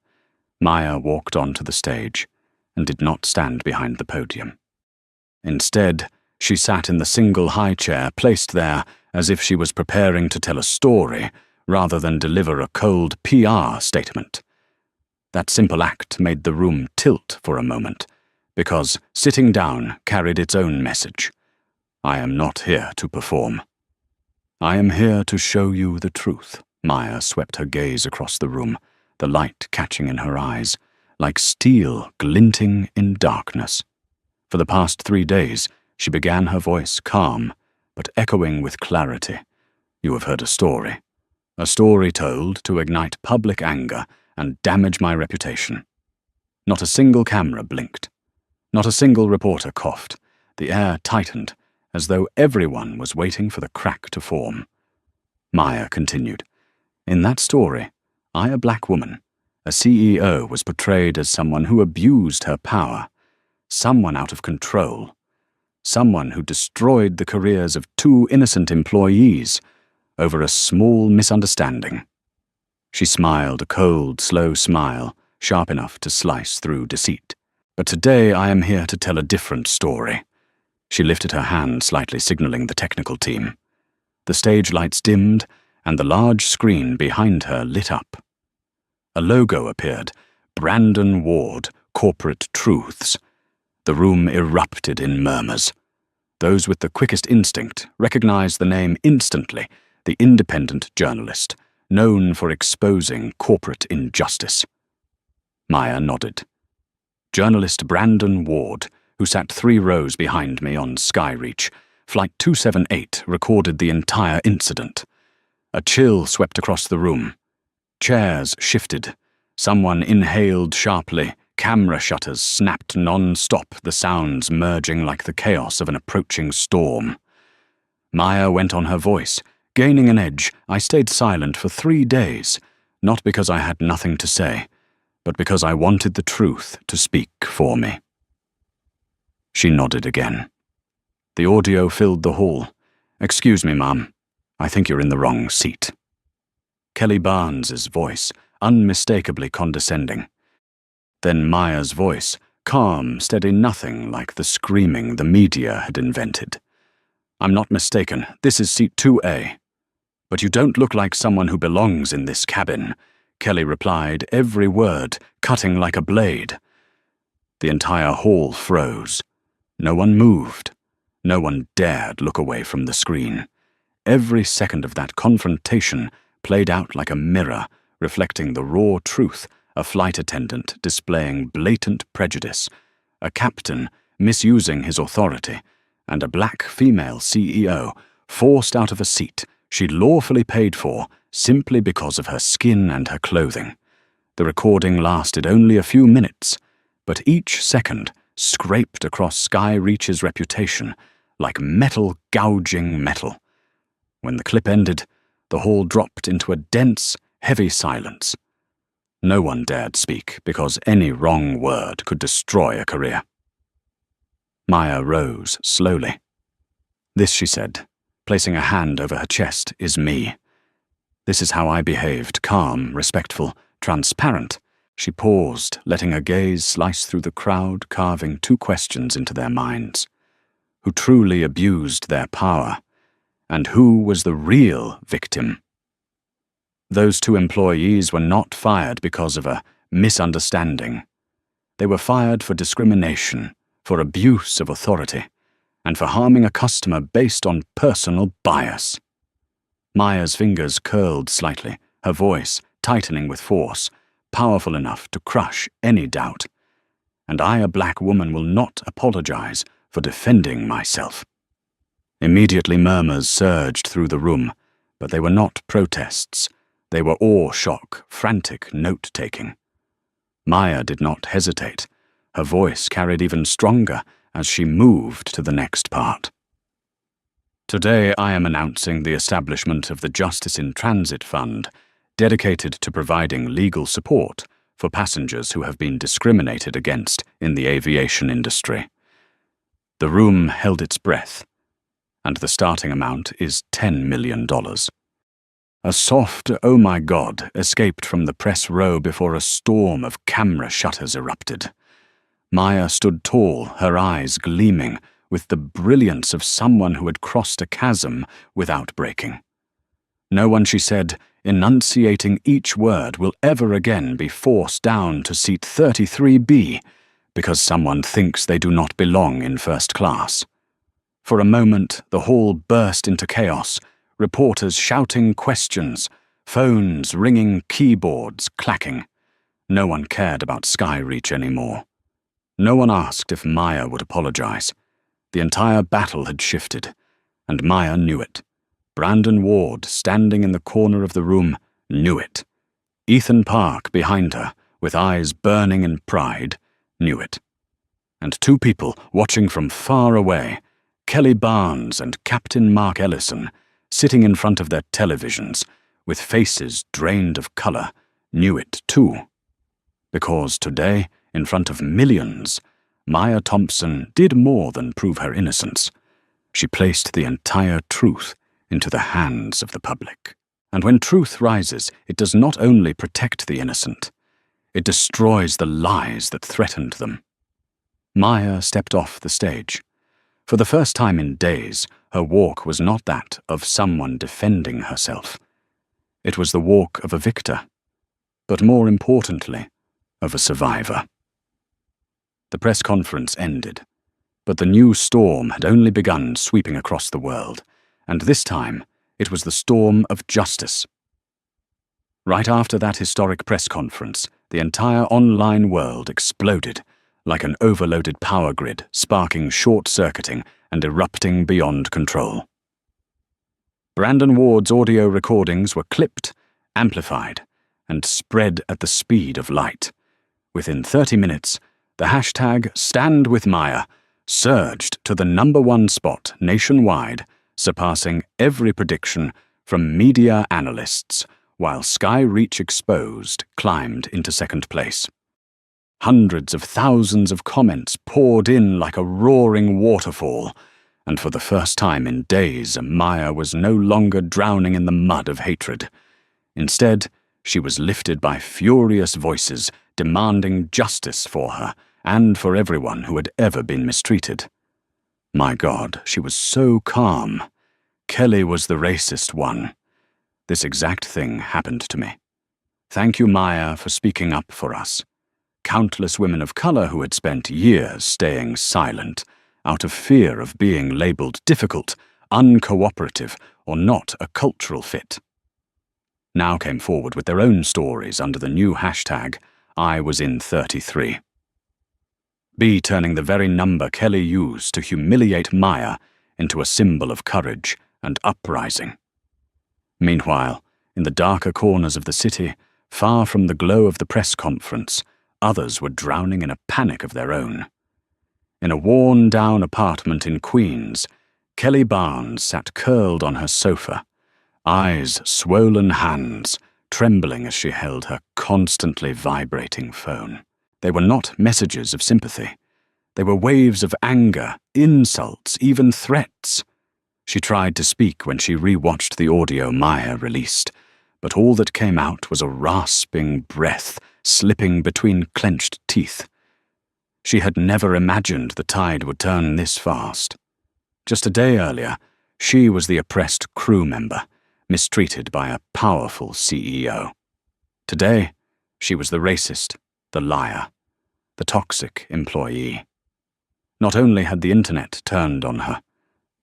Maya walked onto the stage and did not stand behind the podium. Instead, she sat in the single high chair placed there as if she was preparing to tell a story rather than deliver a cold PR statement. That simple act made the room tilt for a moment, because sitting down carried its own message. I am not here to perform. I am here to show you the truth. Maya swept her gaze across the room, the light catching in her eyes, like steel glinting in darkness. For the past 3 days, she began her voice calm, but echoing with clarity. You have heard a story told to ignite public anger and damage my reputation. Not a single camera blinked. Not a single reporter coughed. The air tightened, as though everyone was waiting for the crack to form. Maya continued. In that story, I, a black woman, a CEO, was portrayed as someone who abused her power, someone out of control, someone who destroyed the careers of 2 innocent employees over a small misunderstanding. She smiled, a cold, slow smile, sharp enough to slice through deceit. But today I am here to tell a different story. She lifted her hand, slightly signaling the technical team. The stage lights dimmed, and the large screen behind her lit up. A logo appeared, Brandon Ward, Corporate Truths. The room erupted in murmurs. Those with the quickest instinct recognized the name instantly, the independent journalist, known for exposing corporate injustice. Maya nodded. Journalist Brandon Ward, who sat 3 rows behind me on Skyreach, Flight 278, recorded the entire incident. A chill swept across the room. Chairs shifted. Someone inhaled sharply. Camera shutters snapped non-stop, the sounds merging like the chaos of an approaching storm. Maya went on her voice. Gaining an edge, I stayed silent for 3 days, not because I had nothing to say, but because I wanted the truth to speak for me. She nodded again. The audio filled the hall. Excuse me, Mum. I think you're in the wrong seat. Kelly Barnes's voice, unmistakably condescending. Then Maya's voice, calm, steady, nothing like the screaming the media had invented. I'm not mistaken. This is seat 2A. But you don't look like someone who belongs in this cabin, Kelly replied, every word cutting like a blade. The entire hall froze. No one moved. No one dared look away from the screen. Every second of that confrontation played out like a mirror, reflecting the raw truth, a flight attendant displaying blatant prejudice, a captain misusing his authority, and a black female CEO forced out of a seat she lawfully paid for simply because of her skin and her clothing. The recording lasted only a few minutes, but each second scraped across Skyreach's reputation like metal gouging metal. When the clip ended, the hall dropped into a dense, heavy silence. No one dared speak because any wrong word could destroy a career. Maya rose slowly. This, she said, placing a hand over her chest, is me. This is how I behaved, calm, respectful, transparent. She paused, letting her gaze slice through the crowd, carving 2 questions into their minds. who truly abused their power, and who was the real victim. Those 2 employees were not fired because of a misunderstanding. They were fired for discrimination, for abuse of authority, and for harming a customer based on personal bias. Maya's fingers curled slightly, her voice tightening with force, powerful enough to crush any doubt. And I, a black woman, will not apologize for defending myself. Immediately murmurs surged through the room, but they were not protests. They were awe shock, frantic note-taking. Maya did not hesitate. Her voice carried even stronger as she moved to the next part. Today I am announcing the establishment of the Justice in Transit Fund, dedicated to providing legal support for passengers who have been discriminated against in the aviation industry. The room held its breath, and the starting amount is $10 million. A soft "oh my God" escaped from the press row before a storm of camera shutters erupted. Maya stood tall, her eyes gleaming with the brilliance of someone who had crossed a chasm without breaking. No one, she said, enunciating each word, will ever again be forced down to seat 33B because someone thinks they do not belong in first class. For a moment, the hall burst into chaos, reporters shouting questions, phones ringing, keyboards clacking. No one cared about Skyreach anymore. No one asked if Maya would apologize. The entire battle had shifted, and Maya knew it. Brandon Ward, standing in the corner of the room, knew it. Ethan Park, behind her, with eyes burning in pride, knew it. And 2 people watching from far away, Kelly Barnes and Captain Mark Ellison, sitting in front of their televisions, with faces drained of color, knew it too. Because today, in front of millions, Maya Thompson did more than prove her innocence. She placed the entire truth into the hands of the public. And when truth rises, it does not only protect the innocent, it destroys the lies that threatened them. Maya stepped off the stage. For the first time in days, her walk was not that of someone defending herself. It was the walk of a victor, but more importantly, of a survivor. The press conference ended, but the new storm had only begun sweeping across the world, and this time it was the storm of justice. Right after that historic press conference, the entire online world exploded, like an overloaded power grid, sparking short-circuiting and erupting beyond control. Brandon Ward's audio recordings were clipped, amplified, and spread at the speed of light. Within 30 minutes, the hashtag #StandWithMaya surged to the #1 spot nationwide, surpassing every prediction from media analysts, while Skyreach Exposed climbed into second place. Hundreds of thousands of comments poured in like a roaring waterfall, and for the first time in days, Maya was no longer drowning in the mud of hatred. Instead, she was lifted by furious voices demanding justice for her and for everyone who had ever been mistreated. My God, she was so calm. Kelly was the racist one. This exact thing happened to me. Thank you, Maya, for speaking up for us. Countless women of color who had spent years staying silent, out of fear of being labeled difficult, uncooperative, or not a cultural fit, now came forward with their own stories under the new hashtag #IWasIn33. B turning the very number Kelly used to humiliate Maya into a symbol of courage and uprising. Meanwhile, in the darker corners of the city, far from the glow of the press conference, others were drowning in a panic of their own. In a worn-down apartment in Queens, Kelly Barnes sat curled on her sofa, eyes swollen, hands trembling as she held her constantly vibrating phone. They were not messages of sympathy. They were waves of anger, insults, even threats. She tried to speak when she re-watched the audio Maya released, but all that came out was a rasping breath slipping between clenched teeth. She had never imagined the tide would turn this fast. Just a day earlier, she was the oppressed crew member, mistreated by a powerful CEO. Today, she was the racist, the liar, the toxic employee. Not only had the internet turned on her,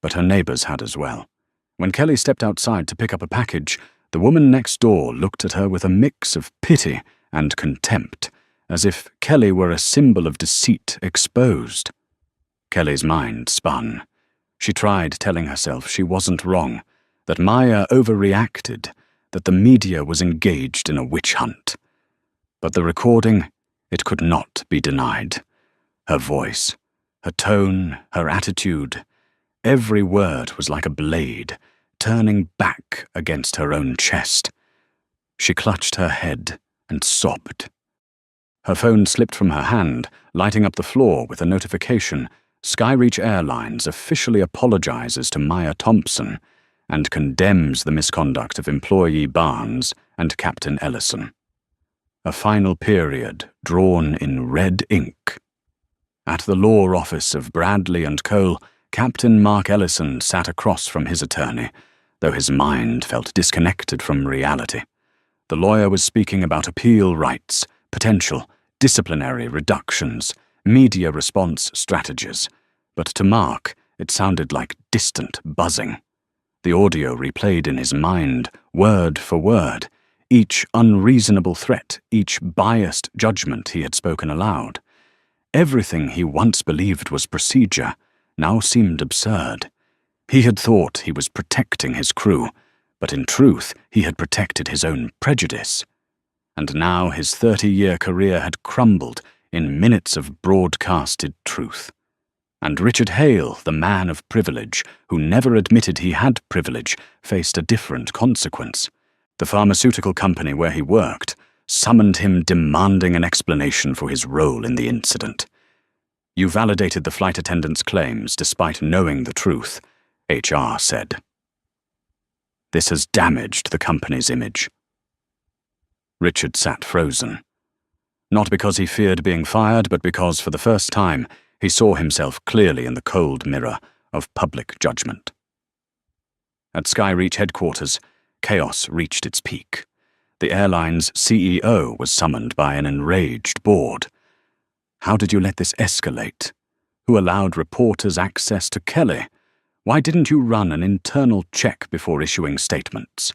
but her neighbors had as well. When Kelly stepped outside to pick up a package, the woman next door looked at her with a mix of pity and contempt, as if Kelly were a symbol of deceit exposed. Kelly's mind spun. She tried telling herself she wasn't wrong, that Maya overreacted, that the media was engaged in a witch hunt. But the recording, it could not be denied. Her voice, her tone, her attitude, every word was like a blade, turning back against her own chest. She clutched her head and sobbed. Her phone slipped from her hand, lighting up the floor with a notification. Skyreach Airlines officially apologizes to Maya Thompson and condemns the misconduct of employee Barnes and Captain Ellison. A final period drawn in red ink. At the law office of Bradley & Cole, Captain Mark Ellison sat across from his attorney, though his mind felt disconnected from reality. The lawyer was speaking about appeal rights, potential, disciplinary reductions, media response strategies, but to Mark it sounded like distant buzzing. The audio replayed in his mind, word for word, each unreasonable threat, each biased judgment he had spoken aloud. Everything he once believed was procedure now seemed absurd. He had thought he was protecting his crew, but in truth he had protected his own prejudice. And now his 30-year career had crumbled in minutes of broadcasted truth. And Richard Hale, the man of privilege, who never admitted he had privilege, faced a different consequence. The pharmaceutical company where he worked summoned him demanding an explanation for his role in the incident. "You validated the flight attendant's claims despite knowing the truth," HR said. "This has damaged the company's image." Richard sat frozen. Not because he feared being fired, but because, for the first time, he saw himself clearly in the cold mirror of public judgment. At Skyreach headquarters, chaos reached its peak. The airline's CEO was summoned by an enraged board. "How did you let this escalate? Who allowed reporters access to Kelly? Why didn't you run an internal check before issuing statements?"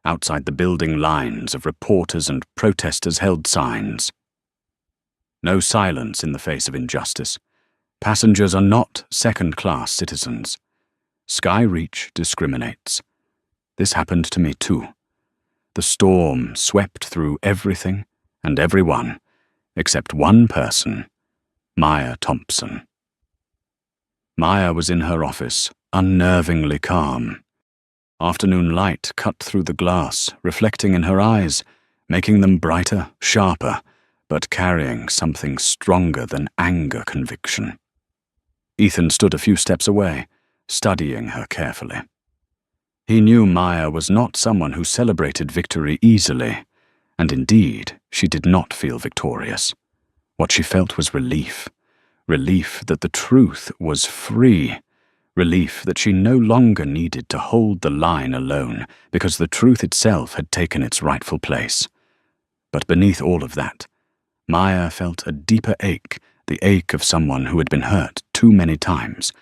Outside the building, lines of reporters and protesters held signs. No silence in the face of injustice. Passengers are not second-class citizens. Skyreach discriminates. This happened to me too. The storm swept through everything and everyone, except one person, Maya Thompson. Maya was in her office, unnervingly calm. Afternoon light cut through the glass, reflecting in her eyes, making them brighter, sharper, but carrying something stronger than anger conviction. Ethan stood a few steps away, studying her carefully. He knew Maya was not someone who celebrated victory easily, and indeed, she did not feel victorious. What she felt was relief. Relief that the truth was free. Relief that she no longer needed to hold the line alone, because the truth itself had taken its rightful place. But beneath all of that, Maya felt a deeper ache, the ache of someone who had been hurt too many times,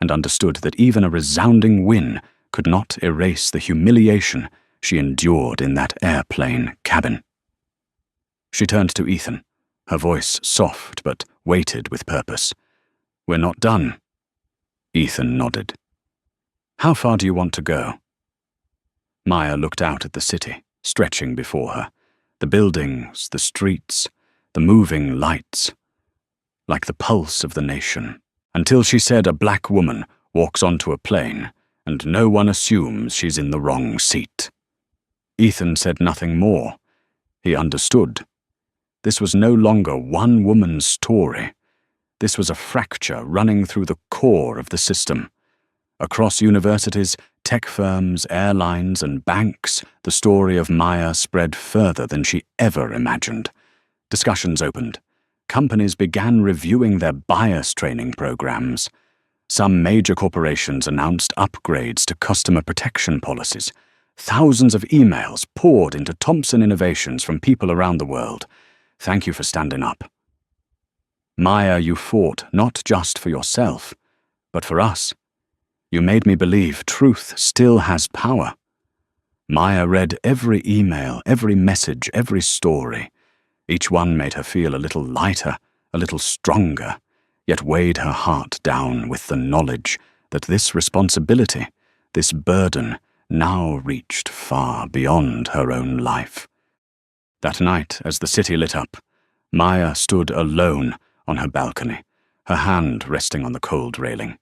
and understood that even a resounding win could not erase the humiliation she endured in that airplane cabin. She turned to Ethan, her voice soft but weighted with purpose. "We're not done." Ethan nodded. "How far do you want to go?" Maya looked out at the city, stretching before her. The buildings, the streets, the moving lights, like the pulse of the nation, until she said a black woman walks onto a plane, and no one assumes she's in the wrong seat. Ethan said nothing more. He understood. This was no longer one woman's story. This was a fracture running through the core of the system. Across universities, tech firms, airlines, and banks, the story of Maya spread further than she ever imagined. Discussions opened. Companies began reviewing their bias training programs. Some major corporations announced upgrades to customer protection policies. Thousands of emails poured into Thompson Innovations from people around the world. Thank you for standing up. Maya, you fought not just for yourself, but for us. You made me believe truth still has power. Maya read every email, every message, every story. Each one made her feel a little lighter, a little stronger, yet weighed her heart down with the knowledge that this responsibility, this burden, now reached far beyond her own life. That night, as the city lit up, Maya stood alone on her balcony, her hand resting on the cold railing.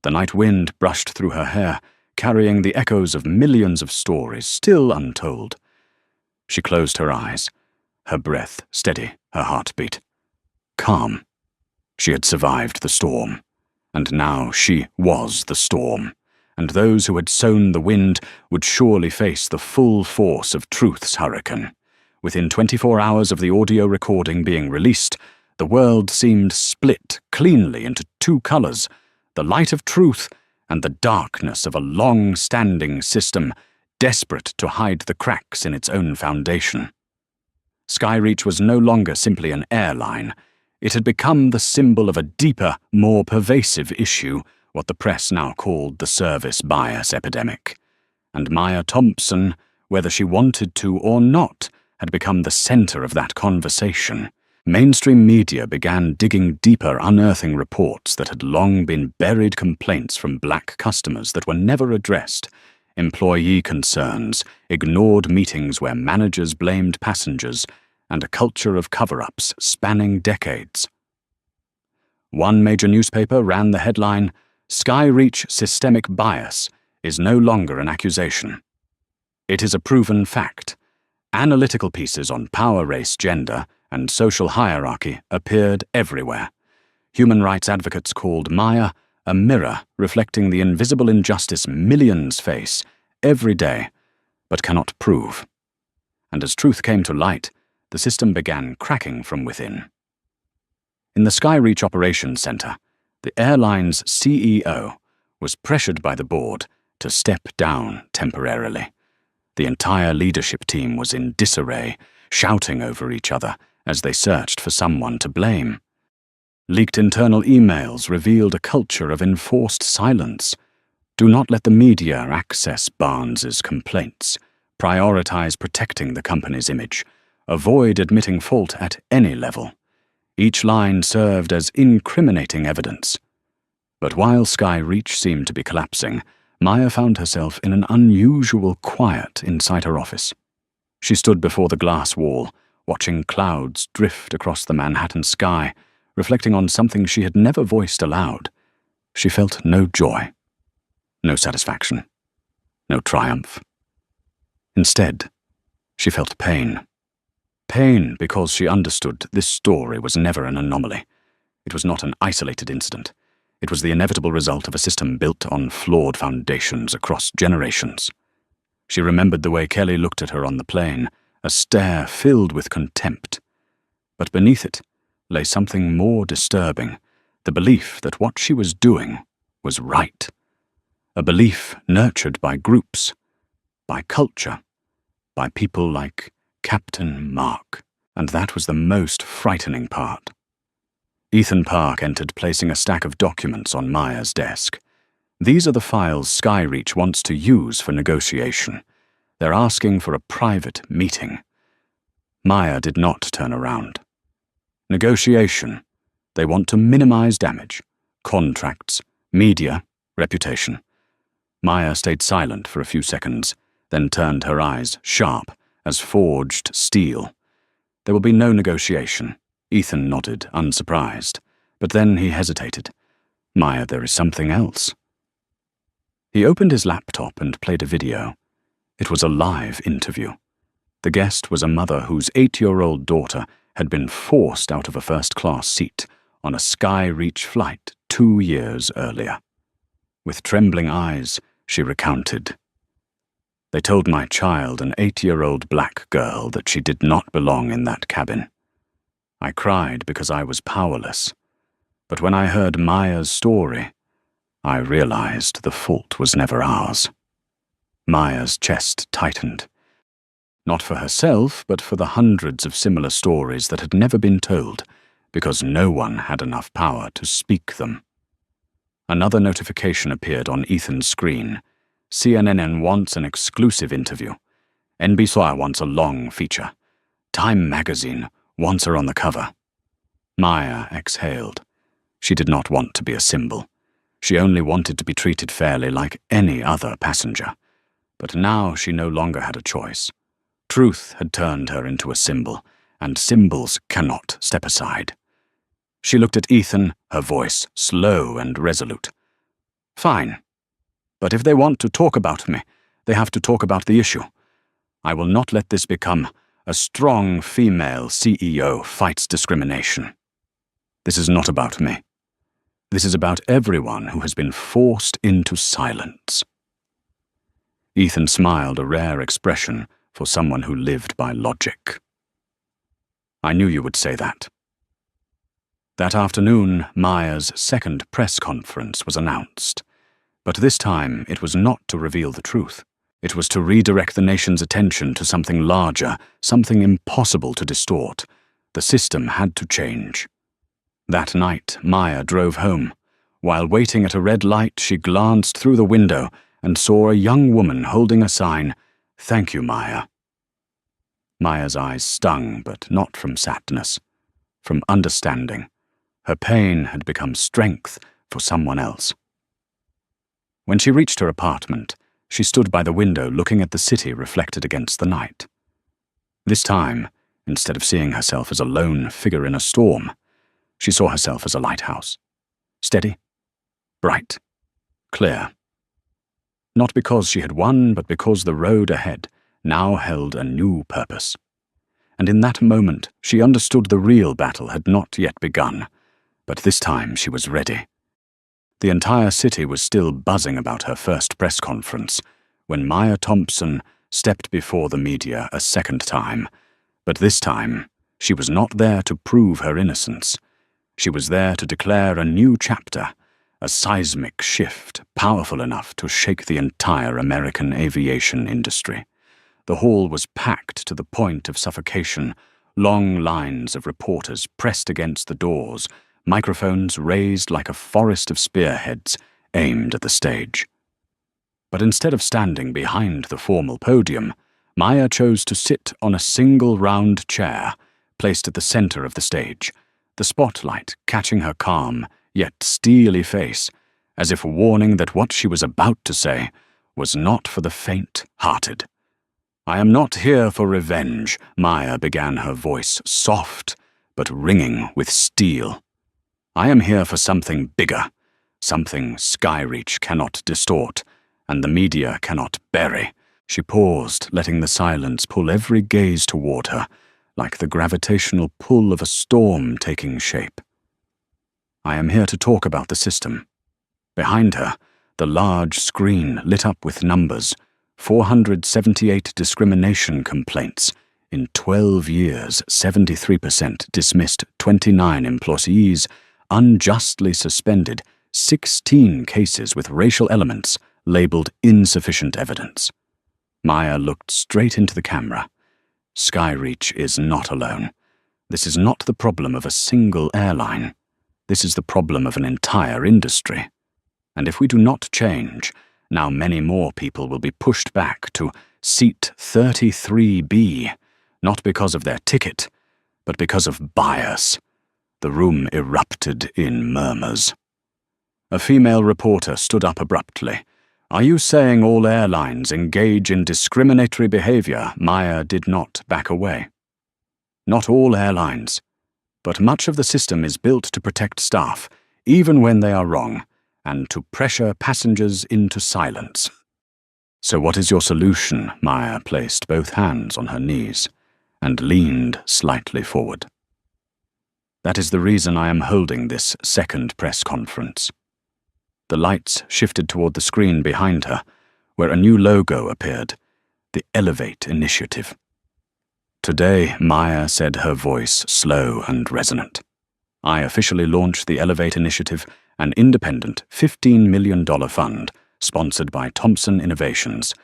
The night wind brushed through her hair, carrying the echoes of millions of stories still untold. She closed her eyes, her breath steady, her heartbeat calm. She had survived the storm, and now she was the storm, and those who had sown the wind would surely face the full force of truth's hurricane. Within 24 hours of the audio recording being released, the world seemed split cleanly into two colors, the light of truth and the darkness of a long-standing system, desperate to hide the cracks in its own foundation. Skyreach was no longer simply an airline. It had become the symbol of a deeper, more pervasive issue, what the press now called the service bias epidemic. And Maya Thompson, whether she wanted to or not, had become the center of that conversation. Mainstream media began digging deeper, unearthing reports that had long been buried complaints from black customers that were never addressed, employee concerns, ignored meetings where managers blamed passengers, and a culture of cover-ups spanning decades. One major newspaper ran the headline, "Skyreach Systemic Bias is no longer an accusation. It is a proven fact." Analytical pieces on power, race, gender, and social hierarchy appeared everywhere. Human rights advocates called Maya a mirror reflecting the invisible injustice millions face every day, but cannot prove. And as truth came to light, the system began cracking from within. In the Skyreach Operations Center, the airline's CEO was pressured by the board to step down temporarily. The entire leadership team was in disarray, shouting over each other as they searched for someone to blame. Leaked internal emails revealed a culture of enforced silence. Do not let the media access Barnes's complaints. Prioritize protecting the company's image. Avoid admitting fault at any level. Each line served as incriminating evidence. But while Skyreach seemed to be collapsing, Maya found herself in an unusual quiet inside her office. She stood before the glass wall, watching clouds drift across the Manhattan sky, reflecting on something she had never voiced aloud. She felt no joy, no satisfaction, no triumph. Instead, she felt pain. Pain because she understood this story was never an anomaly. It was not an isolated incident. It was the inevitable result of a system built on flawed foundations across generations. She remembered the way Kelly looked at her on the plane, a stare filled with contempt. But beneath it lay something more disturbing, the belief that what she was doing was right. A belief nurtured by groups, by culture, by people like Captain Mark. And that was the most frightening part. Ethan Park entered, placing a stack of documents on Maya's desk. These are the files Skyreach wants to use for negotiation. They're asking for a private meeting. Maya did not turn around. Negotiation. They want to minimize damage. Contracts, media, reputation. Maya stayed silent for a few seconds, then turned her eyes sharp as forged steel. There will be no negotiation. Ethan nodded, unsurprised. But then he hesitated. Maya, there is something else. He opened his laptop and played a video. It was a live interview. The guest was a mother whose 8-year-old daughter had been forced out of a first-class seat on a Skyreach flight 2 years earlier. With trembling eyes, she recounted. They told my child, an 8-year-old black girl, that she did not belong in that cabin. I cried because I was powerless. But when I heard Maya's story, I realized the fault was never ours. Maya's chest tightened. Not for herself, but for the hundreds of similar stories that had never been told, because no one had enough power to speak them. Another notification appeared on Ethan's screen. CNN wants an exclusive interview. NBC wants a long feature. Time magazine wants her on the cover. Maya exhaled. She did not want to be a symbol. She only wanted to be treated fairly like any other passenger. But now she no longer had a choice. Truth had turned her into a symbol, and symbols cannot step aside. She looked at Ethan, her voice slow and resolute. Fine. But if they want to talk about me, they have to talk about the issue. I will not let this become a strong female CEO fights discrimination. This is not about me. This is about everyone who has been forced into silence. Ethan smiled, a rare expression for someone who lived by logic. I knew you would say that. That afternoon, Maya's second press conference was announced. But this time, it was not to reveal the truth. It was to redirect the nation's attention to something larger, something impossible to distort. The system had to change. That night, Maya drove home. While waiting at a red light, she glanced through the window and saw a young woman holding a sign, "Thank you, Maya." Maya's eyes stung, but not from sadness, from understanding. Her pain had become strength for someone else. When she reached her apartment, she stood by the window looking at the city reflected against the night. This time, instead of seeing herself as a lone figure in a storm, she saw herself as a lighthouse. Steady, bright, clear. Not because she had won, but because the road ahead now held a new purpose. And in that moment, she understood the real battle had not yet begun, but this time she was ready. The entire city was still buzzing about her first press conference when Maya Thompson stepped before the media a second time. But this time, she was not there to prove her innocence. She was there to declare a new chapter, a seismic shift powerful enough to shake the entire American aviation industry. The hall was packed to the point of suffocation, long lines of reporters pressed against the doors, microphones raised like a forest of spearheads aimed at the stage. But instead of standing behind the formal podium, Maya chose to sit on a single round chair placed at the center of the stage, the spotlight catching her calm yet steely face, as if warning that what she was about to say was not for the faint-hearted. "I am not here for revenge," Maya began, her voice soft but ringing with steel. "I am here for something bigger, something Skyreach cannot distort, and the media cannot bury." She paused, letting the silence pull every gaze toward her, like the gravitational pull of a storm taking shape. "I am here to talk about the system." Behind her, the large screen lit up with numbers, 478 discrimination complaints. In 12 years, 73% dismissed 29 employees, unjustly suspended 16 cases with racial elements labeled insufficient evidence. Maya looked straight into the camera. Skyreach is not alone. This is not the problem of a single airline. This is the problem of an entire industry. And if we do not change, now many more people will be pushed back to seat 33B, not because of their ticket, but because of bias. The room erupted in murmurs. A female reporter stood up abruptly. "Are you saying all airlines engage in discriminatory behavior?" Maya did not back away. "Not all airlines, but much of the system is built to protect staff, even when they are wrong, and to pressure passengers into silence." "So what is your solution?" Maya placed both hands on her knees and leaned slightly forward. "That is the reason I am holding this second press conference." The lights shifted toward the screen behind her, where a new logo appeared, the Elevate Initiative. "Today," Maya said, her voice slow and resonant, "I officially launched the Elevate Initiative an independent $15 million fund sponsored by Thomson Innovations,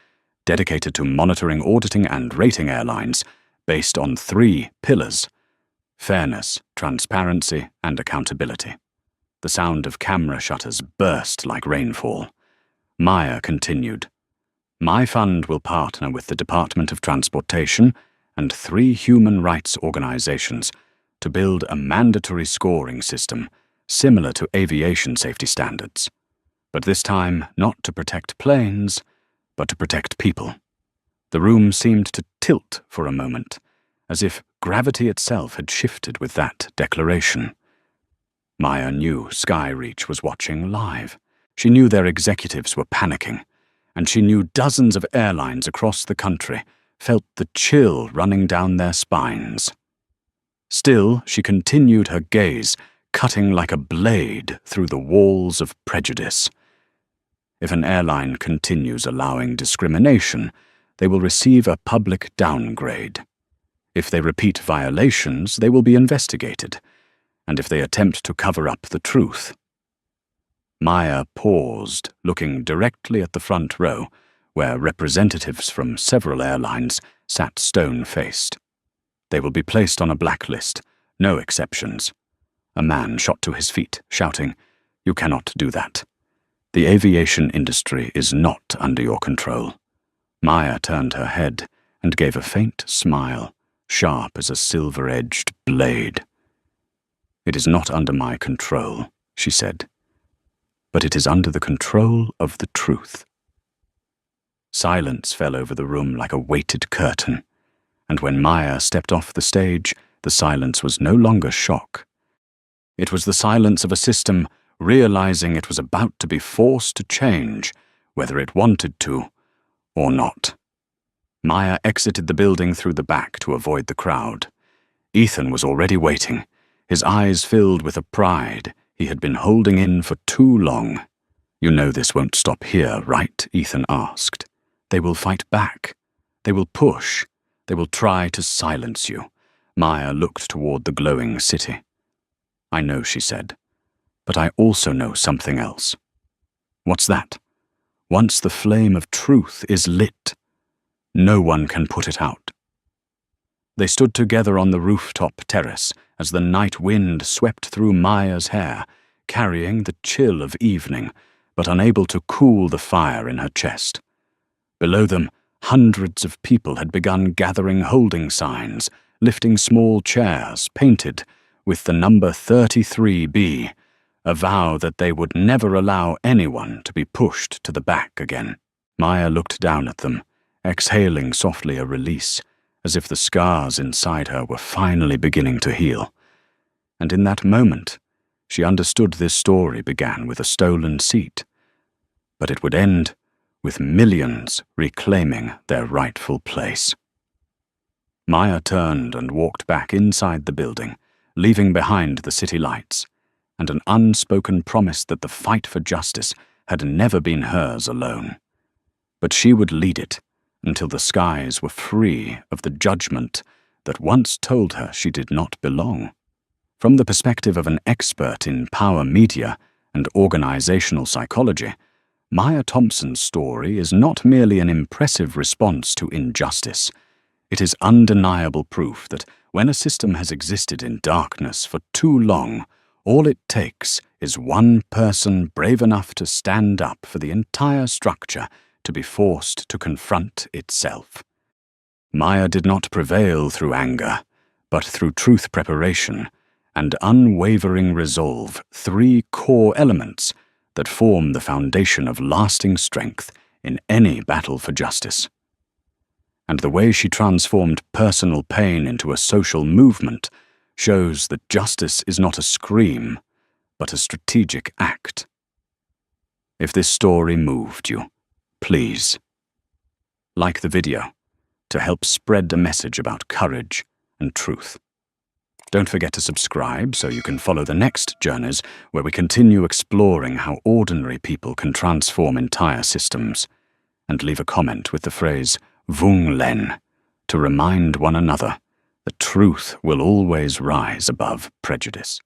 dedicated to monitoring, auditing, and rating airlines based on 3 pillars: fairness, transparency, and accountability. The sound of camera shutters burst like rainfall. Maya continued, "My fund will partner with the Department of Transportation and 3 human rights organizations to build a mandatory scoring system similar to aviation safety standards. But this time not to protect planes, but to protect people." The room seemed to tilt for a moment, as if gravity itself had shifted with that declaration. Maya knew Skyreach was watching live. She knew their executives were panicking, and she knew dozens of airlines across the country felt the chill running down their spines. Still, she continued her gaze, cutting like a blade through the walls of prejudice. If an airline continues allowing discrimination, they will receive a public downgrade. If they repeat violations, they will be investigated, and if they attempt to cover up the truth. Maya paused, looking directly at the front row, where representatives from several airlines sat stone-faced. They will be placed on a blacklist, no exceptions. A man shot to his feet, shouting, "You cannot do that. The aviation industry is not under your control." Maya turned her head and gave a faint smile, sharp as a silver-edged blade. "It is not under my control," she said, "but it is under the control of the truth." Silence fell over the room like a weighted curtain, and when Maya stepped off the stage, the silence was no longer shock. It was the silence of a system realizing it was about to be forced to change, whether it wanted to or not. Maya exited the building through the back to avoid the crowd. Ethan was already waiting, his eyes filled with a pride he had been holding in for too long. "You know this won't stop here, right?" Ethan asked. "They will fight back. They will push. They will try to silence you." Maya looked toward the glowing city. "I know," she said, "but I also know something else." "What's that?" "Once the flame of truth is lit, no one can put it out." They stood together on the rooftop terrace as the night wind swept through Maya's hair, carrying the chill of evening, but unable to cool the fire in her chest. Below them, hundreds of people had begun gathering holding signs, lifting small chairs painted with the number 33B, a vow that they would never allow anyone to be pushed to the back again. Maya looked down at them, exhaling softly a release, as if the scars inside her were finally beginning to heal. And in that moment, she understood this story began with a stolen seat, but it would end with millions reclaiming their rightful place. Maya turned and walked back inside the building, leaving behind the city lights, and an unspoken promise that the fight for justice had never been hers alone. But she would lead it until the skies were free of the judgment that once told her she did not belong. From the perspective of an expert in power media and organizational psychology, Maya Thompson's story is not merely an impressive response to injustice. It is undeniable proof that when a system has existed in darkness for too long, all it takes is one person brave enough to stand up for the entire structure to be forced to confront itself. Maya did not prevail through anger, but through truth preparation and unwavering resolve, 3 core elements that form the foundation of lasting strength in any battle for justice. And the way she transformed personal pain into a social movement shows that justice is not a scream, but a strategic act. If this story moved you, please like the video to help spread a message about courage and truth. Don't forget to subscribe so you can follow the next journeys where we continue exploring how ordinary people can transform entire systems, and leave a comment with the phrase Vung Len to remind one another that truth will always rise above prejudice.